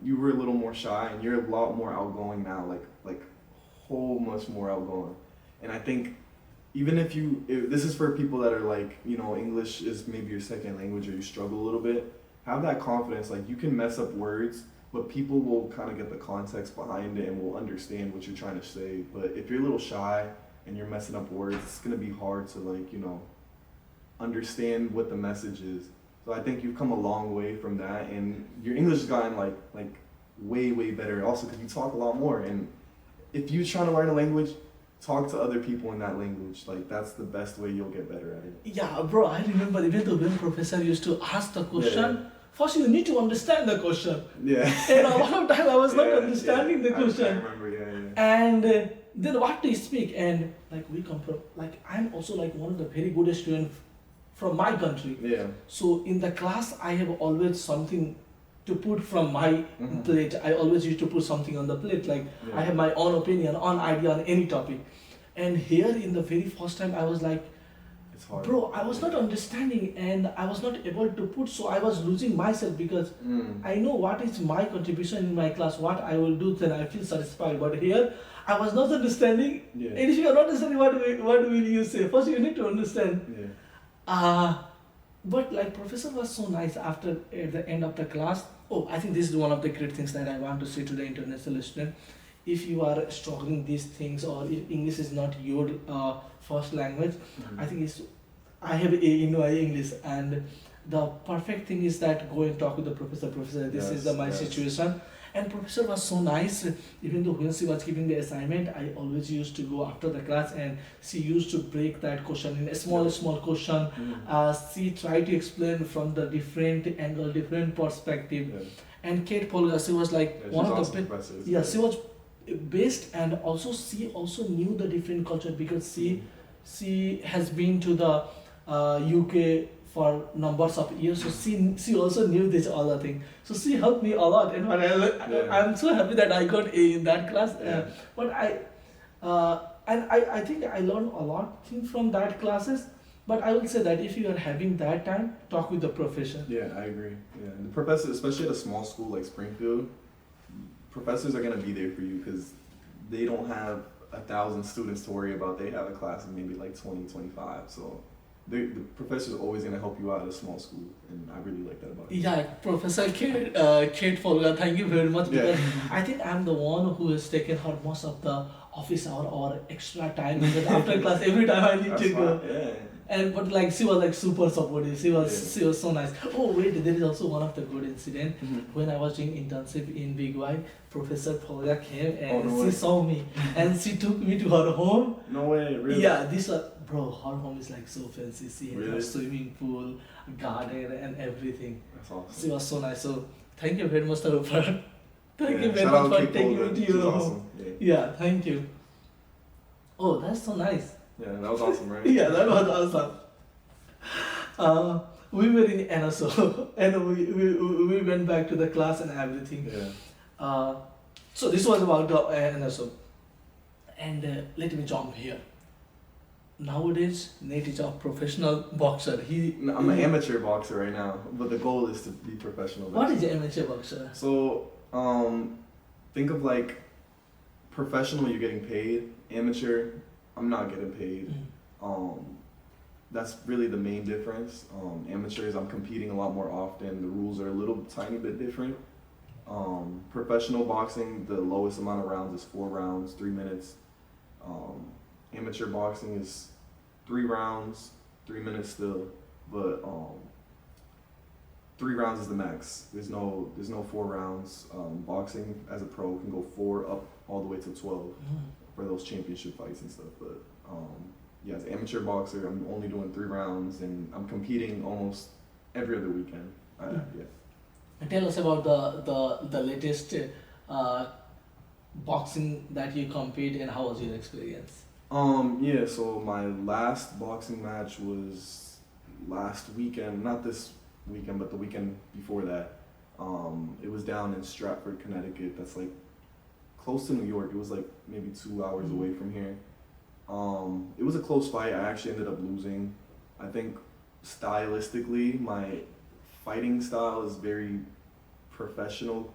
you were a little more shy and you're a lot more outgoing now, like whole much more outgoing. And I think even if this is for people that are like, English is maybe your second language or you struggle a little bit, have that confidence. Like you can mess up words, but people will kind of get the context behind it and will understand what you're trying to say. But if you're a little shy and you're messing up words, it's gonna be hard to like, understand what the message is. So I think you've come a long way from that, and your English has gotten like way better. Also, because you talk a lot more, and if you're trying to learn a language, talk to other people in that language. Like that's the best way you'll get better at it. Yeah, bro, I remember even though when professor used to ask the question, first you need to understand the question. Yeah. And a lot of time I was not Yeah, understanding the I question. remember, yeah. And then what do you speak? And like we come from, like I'm also like one of the very good students from my country. Yeah. So in the class, I have always something to put from my plate. I always used to put something on the plate. Like I have my own opinion, own idea on any topic. And here in the very first time, I was like, It's hard. bro, I was not understanding and I was not able to put. So I was losing myself because I know what is my contribution in my class, what I will do, then I feel satisfied. But here, I was not understanding. Yeah. And if you are not understanding, what will you say? First, you need to understand. Yeah. But like professor was so nice after at the end of the class. Oh, I think this is one of the great things that I want to say to the international student. If you are struggling these things or if English is not your first language, I think I have A in my English, and the perfect thing is that go and talk with the professor. Professor, this is my situation. And professor was so nice. Even though when she was giving the assignment, I always used to go after the class, and she used to break that question in a small question. She tried to explain from the different angle, different perspective. And Kate Polga, she was like one of the best. Yeah, she was best, and also she also knew the different culture because she has been to the UK for numbers of years, so she also knew this other thing. So she helped me a lot, and when I'm so happy that I got A in that class. But I think I learned a lot things from that classes. But I would say that if you are having that time, talk with the professor. Yeah, I agree. Yeah, the professors, especially at a small school like Springfield, professors are gonna be there for you because they don't have 1,000 students to worry about. They have a class of maybe like 20, 25. So the professor is always gonna help you out at a small school, and I really like that about it. Yeah, Professor Kate Folga, thank you very much because I think I'm the one who has taken her most of the office hour or extra time because after class every time I need to go. And but like she was like super supportive. She was so nice. Oh wait, there is also one of the good incident when I was doing internship in Big Y. Professor Polga came and she saw me and she took me to her home. No way, really? Yeah, this was bro. Her home is like so fancy. She had a swimming pool, garden, and everything. That's awesome. She was so nice. So thank you very much, sir, for thank you very shout much out for Kate taking Polga. me to your She's home. awesome. Yeah, thank you. Oh, that's so nice. Yeah, that was awesome, right? Yeah, that was awesome. We were in NSO and we went back to the class and everything. So this was about the NSO. And let me jump here. Nowadays, Nate is a professional boxer. I'm an amateur boxer right now, but the goal is to be professional. What is an amateur boxer? So, think of like professional, you're getting paid. Amateur, I'm not getting paid. That's really the main difference. Amateurs, I'm competing a lot more often. The rules are a little tiny bit different. Professional boxing, the lowest amount of rounds is 4 rounds, 3 minutes. Amateur boxing is 3 rounds, 3 minutes still, but 3 rounds is the max. There's no 4 rounds. Boxing as a pro can go 4 up all the way to 12 for those championship fights and stuff. But yeah, as an amateur boxer, I'm only doing 3 rounds, and I'm competing almost every other weekend. Tell us about the latest boxing that you compete, and how was your experience? Yeah, so my last boxing match was last weekend, not this weekend, but the weekend before that. It was down in Stratford, Connecticut. That's like close to New York. It was like maybe 2 hours away from here. It was a close fight. I actually ended up losing. I think stylistically, my fighting style is very professionally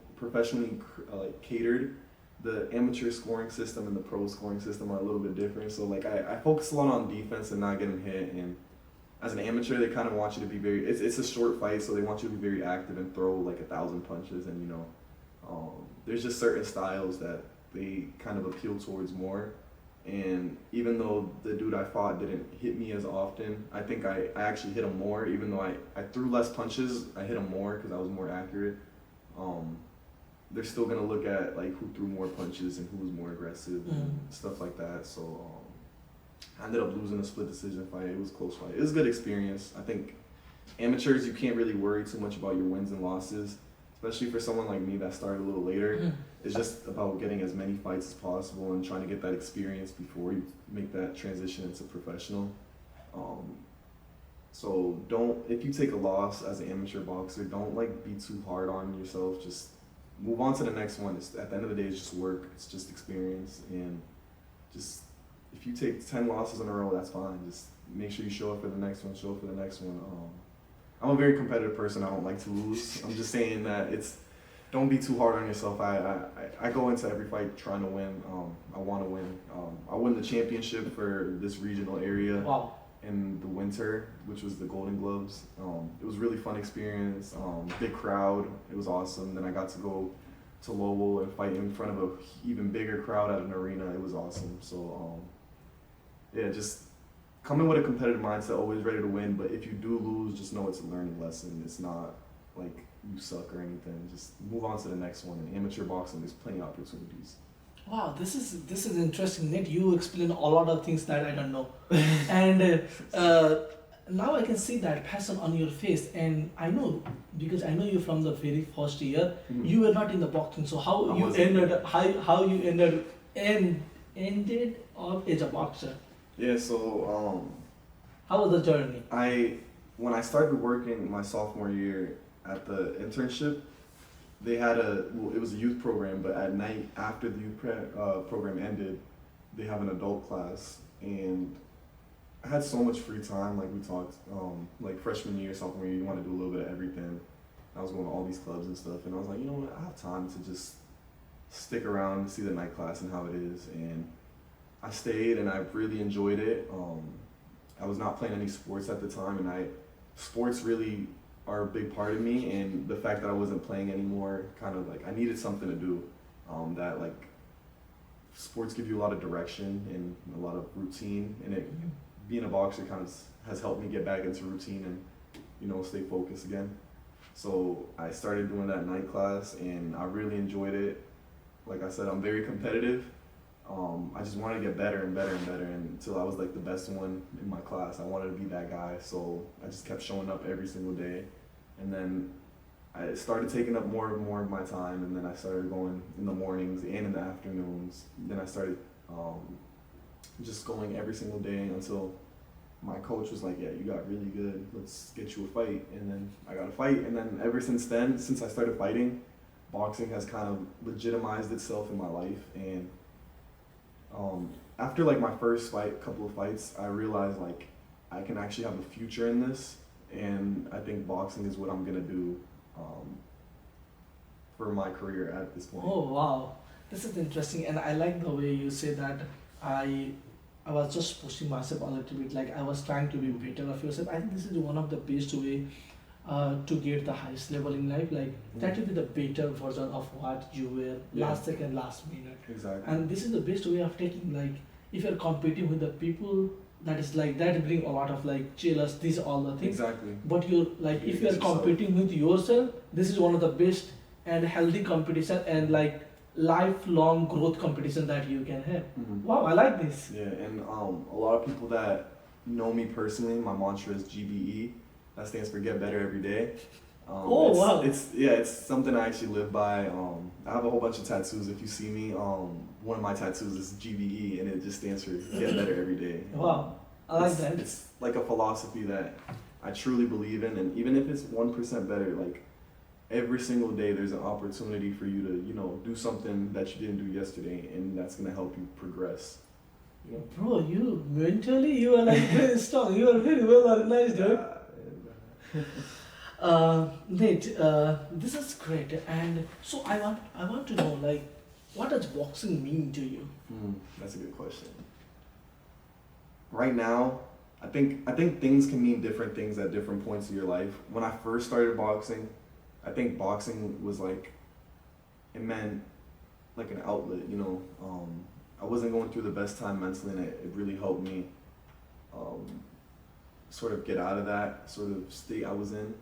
like catered. The amateur scoring system and the pro scoring system are a little bit different. So like I focus a lot on defense and not getting hit. And as an amateur, they kind of want you to be very. It's a short fight, so they want you to be very active and throw like 1,000 punches. And there's just certain styles that they kind of appeal towards more. And even though the dude I fought didn't hit me as often, I think I actually hit him more. Even though I threw less punches, I hit him more because I was more accurate. Um, they're still gonna look at like who threw more punches and who was more aggressive and stuff like that. So I ended up losing a split decision fight. It was a close fight. It was a good experience. I think amateurs, you can't really worry too much about your wins and losses, especially for someone like me that started a little later. It's just about getting as many fights as possible and trying to get that experience before you make that transition into professional. Um, so don't, if you take a loss as an amateur boxer, don't like be too hard on yourself. Just move on to the next one. At the end of the day, it's just work. It's just experience, and just if you take 10 losses in a row, that's fine. Just make sure you show up for the next one. Show up for the next one. I'm a very competitive person. I don't like to lose. I'm just saying that don't be too hard on yourself. I go into every fight trying to win. I want to win. I won the championship for this regional area. Wow. In the winter, which was the Golden Gloves. It was a really fun experience. Big crowd. It was awesome. Then I got to go to Lowell and fight in front of a even bigger crowd at an arena. It was awesome. So yeah, just come in with a competitive mindset, always ready to win. But if you do lose, just know it's a learning lesson. It's not like you suck or anything. Just move on to the next one. In amateur boxing, there's plenty of opportunities. Wow, this is interesting. Nate, you explain a lot of things that I don't know, and now I can see that passion on your face, and I know because I know you from the very first year. You were not in the boxing, so how you ended up as a boxer? Yeah, so How was the journey? when I started working my sophomore year at the internship, they had it was a youth program, but at night after the youth program ended, they have an adult class, and I had so much free time. Like we talked, like freshman year, sophomore year, you want to do a little bit of everything. I was going to all these clubs and stuff, and I was like, you know what, I have time to just stick around and see the night class and how it is, and I stayed and I really enjoyed it. I was not playing any sports at the time, and sports really are a big part of me, and the fact that I wasn't playing anymore, kind of like I needed something to do. That like sports give you a lot of direction and a lot of routine, and being a boxer kind of has helped me get back into routine and stay focused again. So I started doing that night class, and I really enjoyed it. Like I said, I'm very competitive. I just wanted to get better and better and better until I was like the best one in my class. I wanted to be that guy, so I just kept showing up every single day. And then I started taking up more and more of my time, and then I started going in the mornings and in the afternoons. Then I started just going every single day until my coach was like, yeah, you got really good. Let's get you a fight. And then I got a fight, and then ever since then, since I started fighting, boxing has kind of legitimized itself in my life. And after like my first couple of fights, I realized like I can actually have a future in this, and I think boxing is what I'm gonna do for my career at this point. Oh wow, this is interesting, and I like the way you say that. I I was just pushing myself a little bit, like I was trying to be better of yourself. I think this is one of the best way to get the highest level in life. Like that will be the better version of what you were last second, last minute. Exactly. And this is the best way of taking, like if you're competing with the people, that is like that bring a lot of like jealous, these all the things. Exactly. But you're like if you're competing with yourself, this is one of the best and healthy competition and like lifelong growth competition that you can have. Wow, I like this. Yeah, and a lot of people that know me personally, my mantra is GBE. That stands for Get Better Every Day. Wow. It's something I actually live by. I have a whole bunch of tattoos. If you see me, one of my tattoos is GBE, and it just stands for Get Better Every Day. Wow, I like that. It's like a philosophy that I truly believe in, and even if it's 1% better, like every single day there's an opportunity for you to do something that you didn't do yesterday, and that's gonna help you progress. You know. Bro, you mentally you are like very strong. You are very well organized, dude. Nate, this is great. And so I want to know like, what does boxing mean to you? That's a good question. Right now, I think things can mean different things at different points of your life. When I first started boxing, I think boxing was like it meant like an outlet. I wasn't going through the best time mentally, and it really helped me um, sort of get out of that sort of state I was in.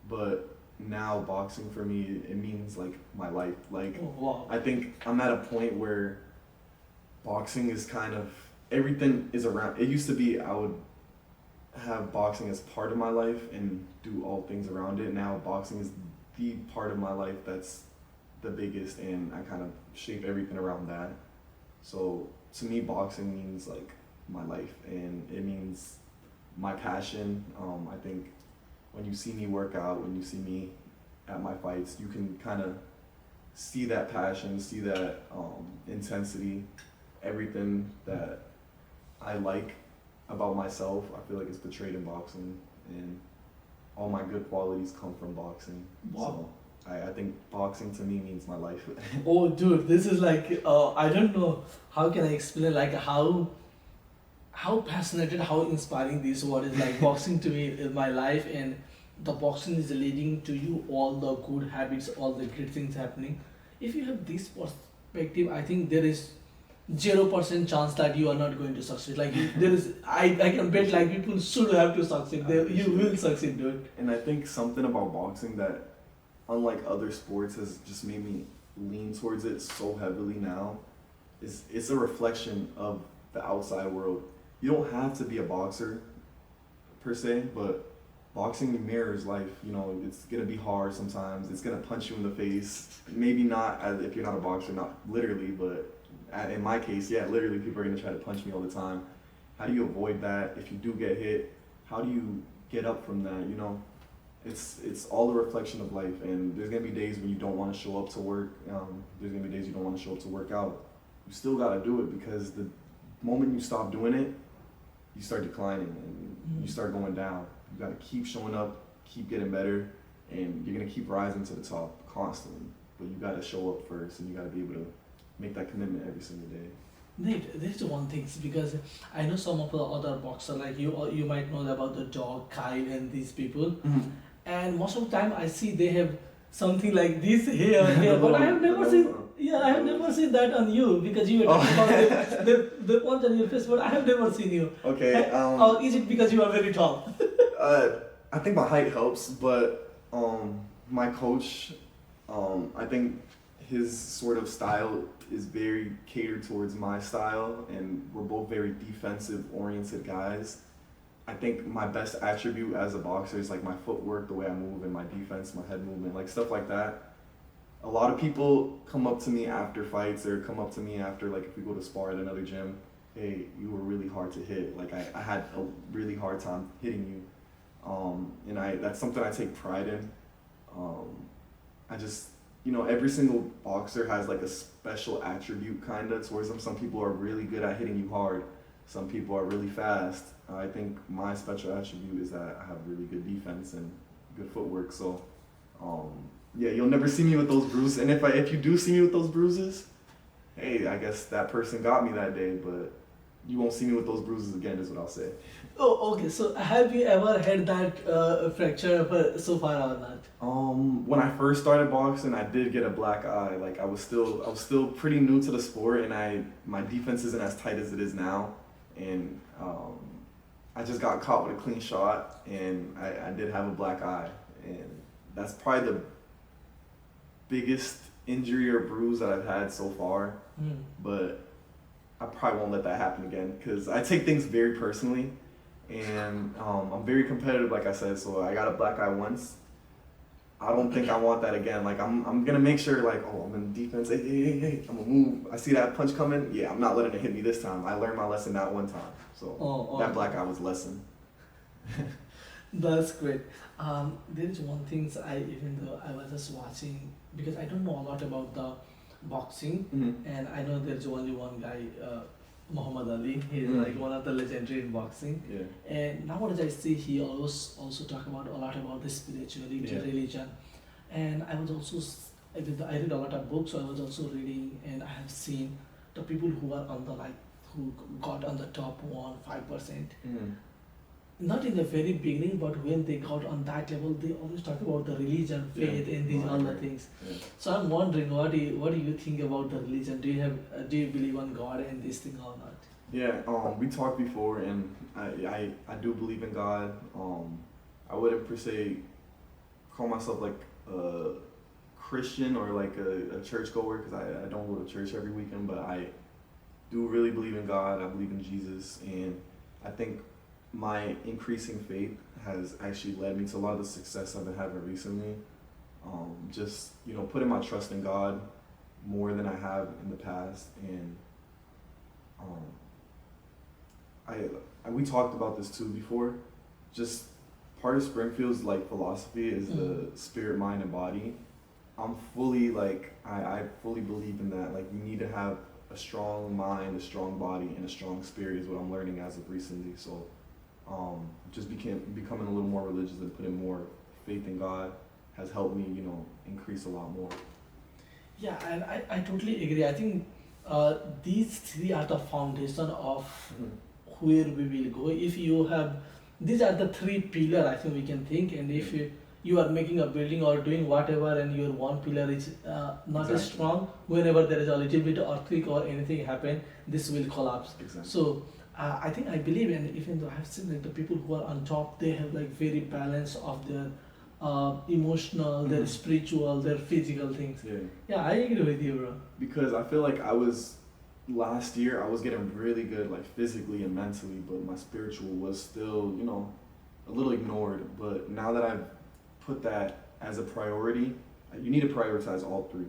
But now boxing for me, it means like my life. Like Oh, wow. I think I'm at a point where boxing is kind of everything is around. It used to be I would have boxing as part of my life and do all things around it. Now boxing is the part of my life that's the biggest, and I kind of shape everything around that. So to me, boxing means like my life, and it means my passion. I think when you see me work out, when you see me at my fights, you can kind of see that passion, see that intensity, everything that I like about myself. I feel like it's portrayed in boxing, and all my good qualities come from boxing. Wow. So I think boxing to me means my life. Oh, dude, this is like I don't know how can I explain like how passionate, how inspiring this word is. Like boxing to me is my life, and the boxing is leading to you all the good habits, all the great things happening. If you have this perspective, I think there is 0% chance that you are not going to succeed. Like there is, I can bet like people should have to succeed. You will succeed, dude. And I think something about boxing that, unlike other sports, has just made me lean towards it so heavily now. Is it's a reflection of the outside world. You don't have to be a boxer per se, but boxing mirrors life. It's gonna be hard sometimes. It's gonna punch you in the face. Maybe not if you're not a boxer, not literally, but in my case, yeah, literally, people are gonna try to punch me all the time. How do you avoid that? If you do get hit, how do you get up from that? It's all a reflection of life, and there's gonna be days when you don't want to show up to work. There's gonna be days you don't want to show up to work out. You still gotta do it, because the moment you stop doing it, you start declining and you start going down. You gotta keep showing up, keep getting better, and you're gonna keep rising to the top constantly. But you gotta show up first, and you gotta be able to make that commitment every single day. Nate, there's one thing because I know some of the other boxers like you might know about the dog Kyle and these people, and most of the time I see they have something like this here, but I have never seen. Yeah, I have never seen that on you, because you were talking about the ones on your face, but I have never seen you. Okay. Or is it because you are very tall? I think my height helps, but my coach, I think his sort of style is very catered towards my style, and we're both very defensive oriented guys. I think my best attribute as a boxer is like my footwork, the way I move, and my defense, my head movement, like stuff like that. A lot of people come up to me after fights, or come up to me after, like, if we go to spar at another gym. Hey, you were really hard to hit. Like I had a really hard time hitting you. And that's something I take pride in. I just, every single boxer has like a special attribute kind of towards them. Some people are really good at hitting you hard. Some people are really fast. I think my special attribute is that I have really good defense and good footwork. So, yeah, you'll never see me with those bruises. And if you do see me with those bruises, hey, I guess that person got me that day. But you won't see me with those bruises again, is what I'll say. Oh, okay. So have you ever had that fracture so far or not? When I first started boxing, I did get a black eye. Like I was still pretty new to the sport, and my defense isn't as tight as it is now, and I just got caught with a clean shot, and I did have a black eye, and that's probably the biggest injury or bruise that I've had so far. But I probably won't let that happen again, because I take things very personally, and I'm very competitive, like I said. So I got a black eye once. I don't think I want that again. Like I'm gonna make sure, like, oh, I'm in defense. Hey, I'm gonna move. I see that punch coming. Yeah, I'm not letting it hit me this time. I learned my lesson that one time. So that black eye was lesson. That's great. There is one thing even though I was just watching, because I don't know a lot about the boxing, and I know there's only one guy Muhammad Ali. He's like one of the legendary in boxing. Yeah. And nowadays I see he always also talk about a lot about the spirituality, Yeah. religion. And I was also I read a lot of books. So I was also reading, and I have seen the people who are on the like who got on the top 1-5%. Mm. Not in the very beginning, but when they got on that level, they always talk about the religion, Yeah. faith, and these Oh, I all the agree. things. Yeah. So I'm wondering, what do you think about the religion? Do you have do you believe on God and this thing or not? Yeah, we talked before, and I do believe in God. I wouldn't per se call myself like a Christian or like a churchgoer because I don't go to church every weekend, but I do really believe in God. I believe in Jesus, and I think my increasing faith has actually led me to a lot of the success I've been having recently. Just putting my trust in God more than I have in the past, and um, we talked about this too before. Just part of Springfield's like philosophy is the spirit, mind, and body. I'm fully I fully believe in that. Like you need to have a strong mind, a strong body, and a strong spirit is what I'm learning as of recently. So just becoming a little more religious and putting more faith in God has helped me, increase a lot more. Yeah, and I totally agree. I think these three are the foundation of where we will go. If you have, these are the three pillar I think we can think, and if you are making a building or doing whatever, and your one pillar is not as Exactly. strong, whenever there is a little bit of earthquake or anything happen, this will collapse. Exactly. So I think I believe, and even though I've seen like the people who are on top, they have like very balance of their emotional, their spiritual, their physical things. Yeah. Yeah, I agree with you, bro. Because I feel like last year I was getting really good like physically and mentally, but my spiritual was still, a little ignored. But now that I've put that as a priority, you need to prioritize all three.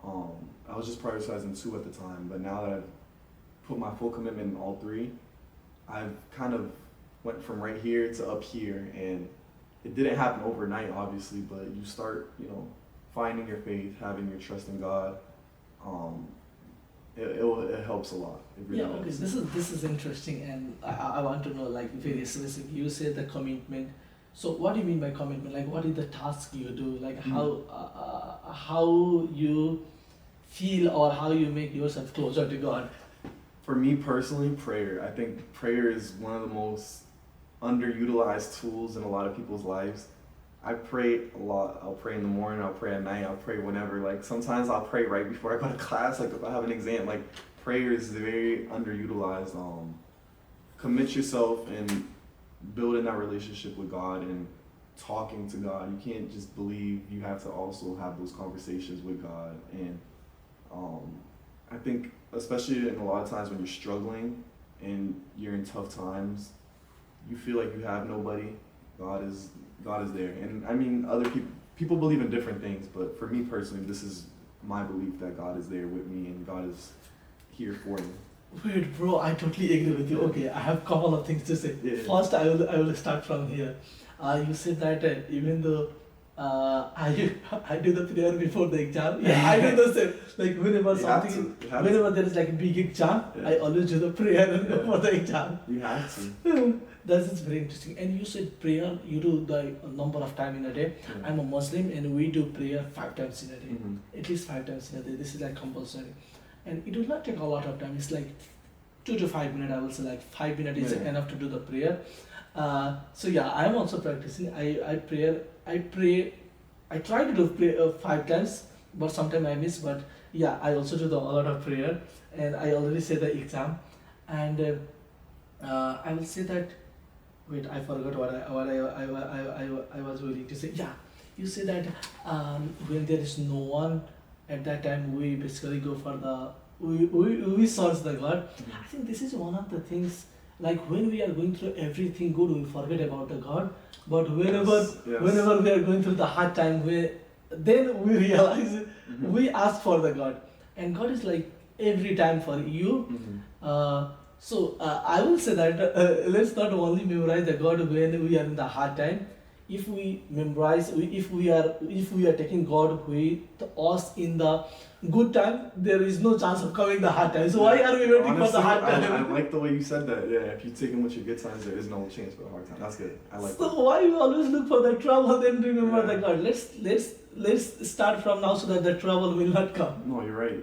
I was just prioritizing two at the time, but now that I've put my full commitment in all three, I've kind of went from right here to up here, and it didn't happen overnight, obviously, but you start, finding your faith, having your trust in God. It helps a lot. It really Yeah, okay. does. This is interesting, and I want to know like very specific. You said the commitment. So what do you mean by commitment? Like what is the task you do? Like how you feel or how you make yourself closer to God? For me personally, prayer. I think prayer is one of the most underutilized tools in a lot of people's lives. I pray a lot. I'll pray in the morning, I'll pray at night, I'll pray whenever. Like sometimes I'll pray right before I go to class, like if I have an exam. Like prayer is very underutilized. Commit yourself and building that relationship with God and talking to God. You can't just believe, you have to also have those conversations with God. And I think especially in a lot of times when you're struggling and you're in tough times, you feel like you have nobody. God is there. And I mean, other people believe in different things, but for me personally, this is my belief that God is there with me and God is here for me. Wait, bro, I totally agree with you. Okay, I have a couple of things to say. Yeah. First, I will start from here. You said that even though I do the prayer before the exam. Yeah, I do the same. Like whenever You have something, to. You have whenever there is like a big exam, Yeah. I always do the prayer Yeah. before the exam. You have to. That is very interesting. And you said prayer, you do the number of time in a day. Yeah. I'm a Muslim, and we do prayer 5 times in a day. Mhm. At least 5 times in a day. This is like compulsory. And it will not take a lot of time. It's like 2 to 5 minutes. I will say like 5 minutes is Yeah. enough to do the prayer. So yeah, I'm also practicing. I pray. I try to do pray 5 times, but sometimes I miss. But yeah, I also do a lot of prayer, and I already say the exam, and I will say that. Wait, I forgot I was willing to say. Yeah, you say that when there is no one at that time, we basically go for we search the God. I think this is one of the things. Like when we are going through everything good, we forget about the God. But whenever Yes. whenever we are going through the hard time, then we realize Mhm. we ask for the God, and God is like every time for you. Mhm. So I will say that let's not only memorize the God when we are in the hard time. if we memorize, if we are taking God with us in the good time, there is no chance of coming the hard time. So why are we waiting for the Honestly, hard time? I like the way you said that. Yeah, if you take them with your good times, there is no chance for the hard time. That's good. I like So that. why we always look for the trouble, then remember Yeah. the God? Let's start from now so that the trouble will not come. No, you're right.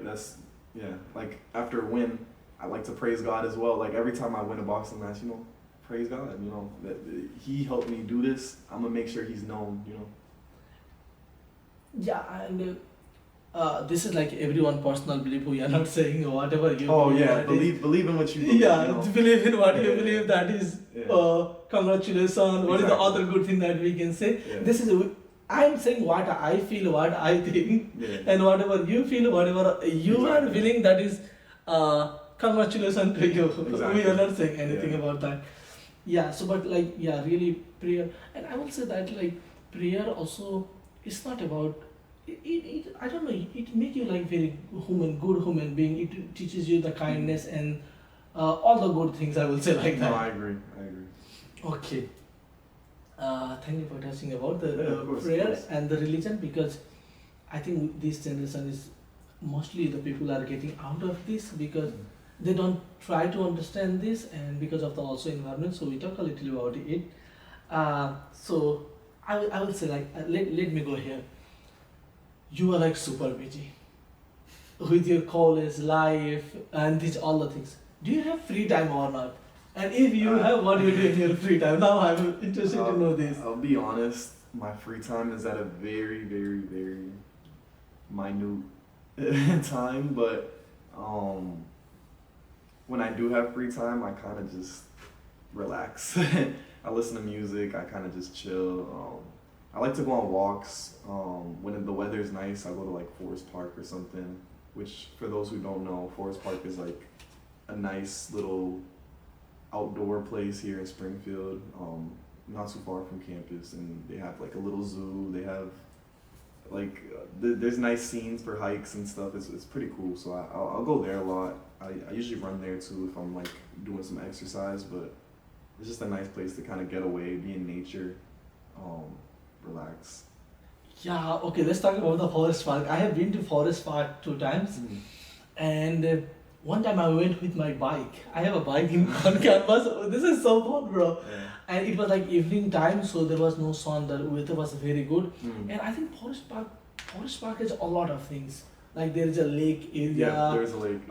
Yeah. Like after a win, I like to praise God as well. Like every time I win a boxing match, praise God. That He helped me do this. I'm gonna make sure He's known. Yeah, and this is like everyone personal belief. We are not saying whatever you Oh believe yeah, that is- believe in what you believe. Yeah, believe in what you Yeah. believe. That is, Yeah. congratulations. What is the Exactly. other good thing that we can say? Yeah. This is, I'm saying what I feel, what I think, Yeah. and whatever you feel, whatever you are Exactly. feeling, that is, congratulations to you. Exactly. We are not saying anything Yeah. about that. Yeah. So, but like, yeah, really prayer, and I will say that like prayer also, it's not about. I don't know. It make you like very good human being. It teaches you the kindness and all the good things. I will say like No, that. I agree. Okay. Thank you for touching about the Yeah, of prayer course. and the religion, because I think this generation is mostly the people are getting out of this because they don't try to understand this, and because of the also environment. So we talk a little about it. So I will say like let me go here. You are like super busy with your college life and these all the things. Do you have free time or not? And if you have, what do you do in your free time? Now I'm interested to know this. I'll be honest. My free time is at a very, very, very minute time, but when I do have free time, I kind of just relax. I listen to music. I kind of just chill. I like to go on walks. When the weather is nice, I go to like Forest Park or something. Which, for those who don't know, Forest Park is like a nice little outdoor place here in Springfield, not too far from campus, and they have like a little zoo. They have like there's nice scenes for hikes and stuff. It's pretty cool. So I'll go there a lot. I usually run there too if I'm like doing some exercise, but it's just a nice place to kind of get away, be in nature, relax. Yeah, okay, let's talk about the Forest Park. I have been to Forest Park 2 times, and one time I went with my bike. I have a bike on canvas. This is so fun, bro. Yeah. And it was like evening time, so there was no sun. The weather was very good. Mm. And I think Forest Park has a lot of things. Like there is a lake area. Yeah, there's a lake.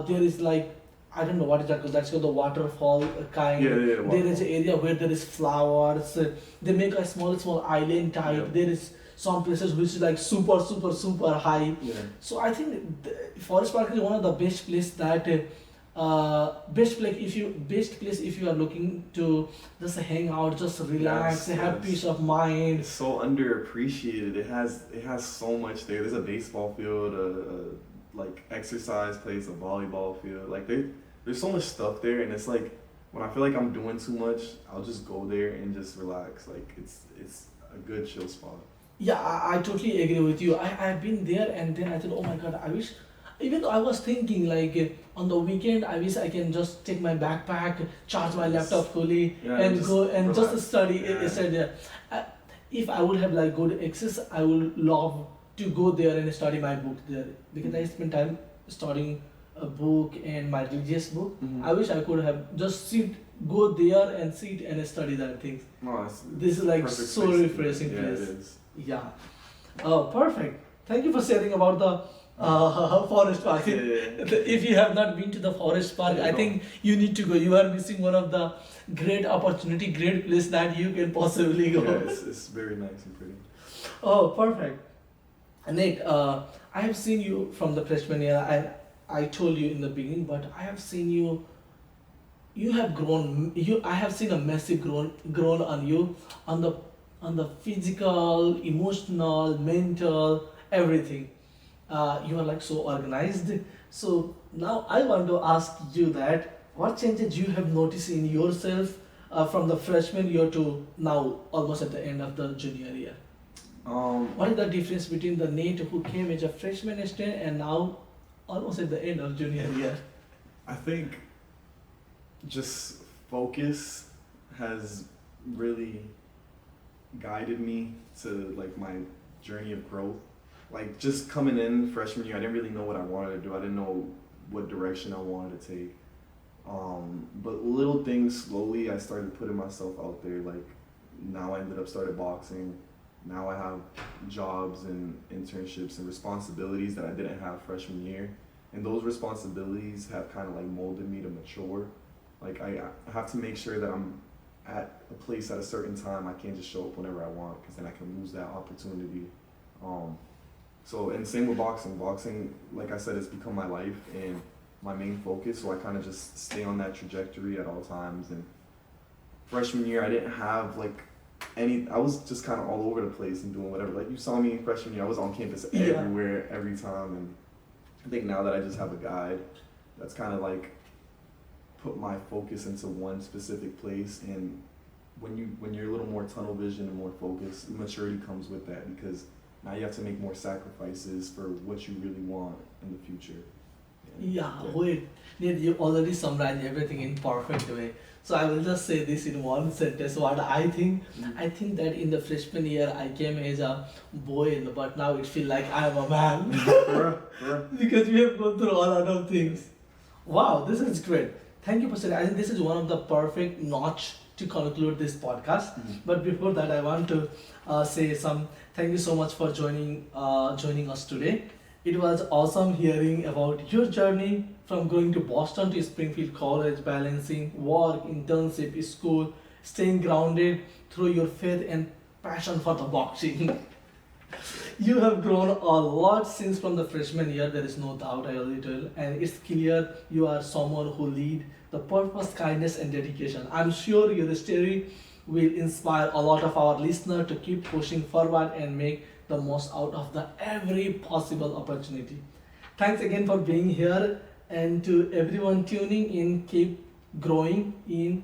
There is like, I don't know what is that called. That's called the waterfall kind. Yeah, There is waterfall. an area where there is flowers. They make a small island type. Yeah. There is some places which is like super high. Yeah. So I think Forest Park is one of the best place that best place if you are looking to just hang out, just relax, Yes, have yes. peace of mind. It's so underappreciated. It has so much there. There's a baseball field, like exercise place, a volleyball field. Like there's so much stuff there, and it's like when I feel like I'm doing too much, I'll just go there and just relax. Like it's a good chill spot. Yeah, I totally agree with you. I've been there, and then I thought, oh my god, I wish. Even though I was thinking like on the weekend, I wish I can just take my backpack, charge my laptop fully, Yeah, and just go and relax. just study. Yeah. Study there. If I would have like good access, I would love to go there and study my book there, because I spend time studying a book and my religious book. Mhm. I wish I could have just go there and sit and study that things. No, it's This is like perfect so place to be. refreshing Yeah, place. it is. Yeah. Oh, perfect. Thank you for sharing about the forest park. Yeah. If you have not been to the forest park, I No. think you need to go. You are missing one of the great opportunity, great place that you can possibly go. Yeah, it's very nice and pretty. Oh, perfect. Nate, I have seen you from the freshman year, and I told you in the beginning, but I have seen you. You have grown. I have seen a massive grown on you, on the physical, emotional, mental, everything. You are like so organized. So now I want to ask you that what changes you have noticed in yourself from the freshman year to now, almost at the end of the junior year. What is the difference between the Nate who came as a freshman student and now almost at the end of junior year? I think just focus has really guided me to like my journey of growth. Like just coming in freshman year, I didn't really know what I wanted to do. I didn't know what direction I wanted to take. But little things slowly, I started putting myself out there. Like now, I ended up started boxing. Now I have jobs and internships and responsibilities that I didn't have freshman year, and those responsibilities have kind of like molded me to mature. Like I have to make sure that I'm at a place at a certain time. I can't just show up whenever I want because then I can lose that opportunity. Um, so and same with boxing. Boxing, like I said, has become my life and my main focus. So I kind of just stay on that trajectory at all times. And freshman year, I didn't have like any. I was just kind of all over the place and doing whatever. Like you saw me freshman year, I was on campus everywhere, every time. And I think now that I just have a guide, that's kind of like put my focus into one specific place. And when you're a little more tunnel vision and more focused, maturity comes with that because now you have to make more sacrifices for what you really want in the future. Yeah, wait. Nate, you already summarized everything in perfect way. So I will just say this in one sentence. What I think, I think that in the freshman year I came as a boy, but now it feels like I am a man because we have gone through a lot of things. Wow, this is great. Thank you for saying. I think this is one of the perfect notch to conclude this podcast. But before that, I want to say some. Thank you so much for joining us today. It was awesome hearing about your journey from going to Boston to Springfield College, balancing work, internship, school, staying grounded through your faith and passion for the boxing. You have grown a lot since from the freshman year, there is no doubt, I already told, and it's clear you are someone who lead the purpose, kindness, and dedication. I'm sure your story will inspire a lot of our listeners to keep pushing forward and make the most out of the every possible opportunity. Thanks again for being here, and to everyone tuning in, keep growing in.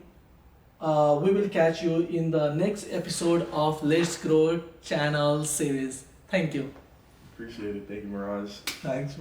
We will catch you in the next episode of Let's Grow channel series. Thank you. Appreciate it. Thank you, Mirage. Thanks.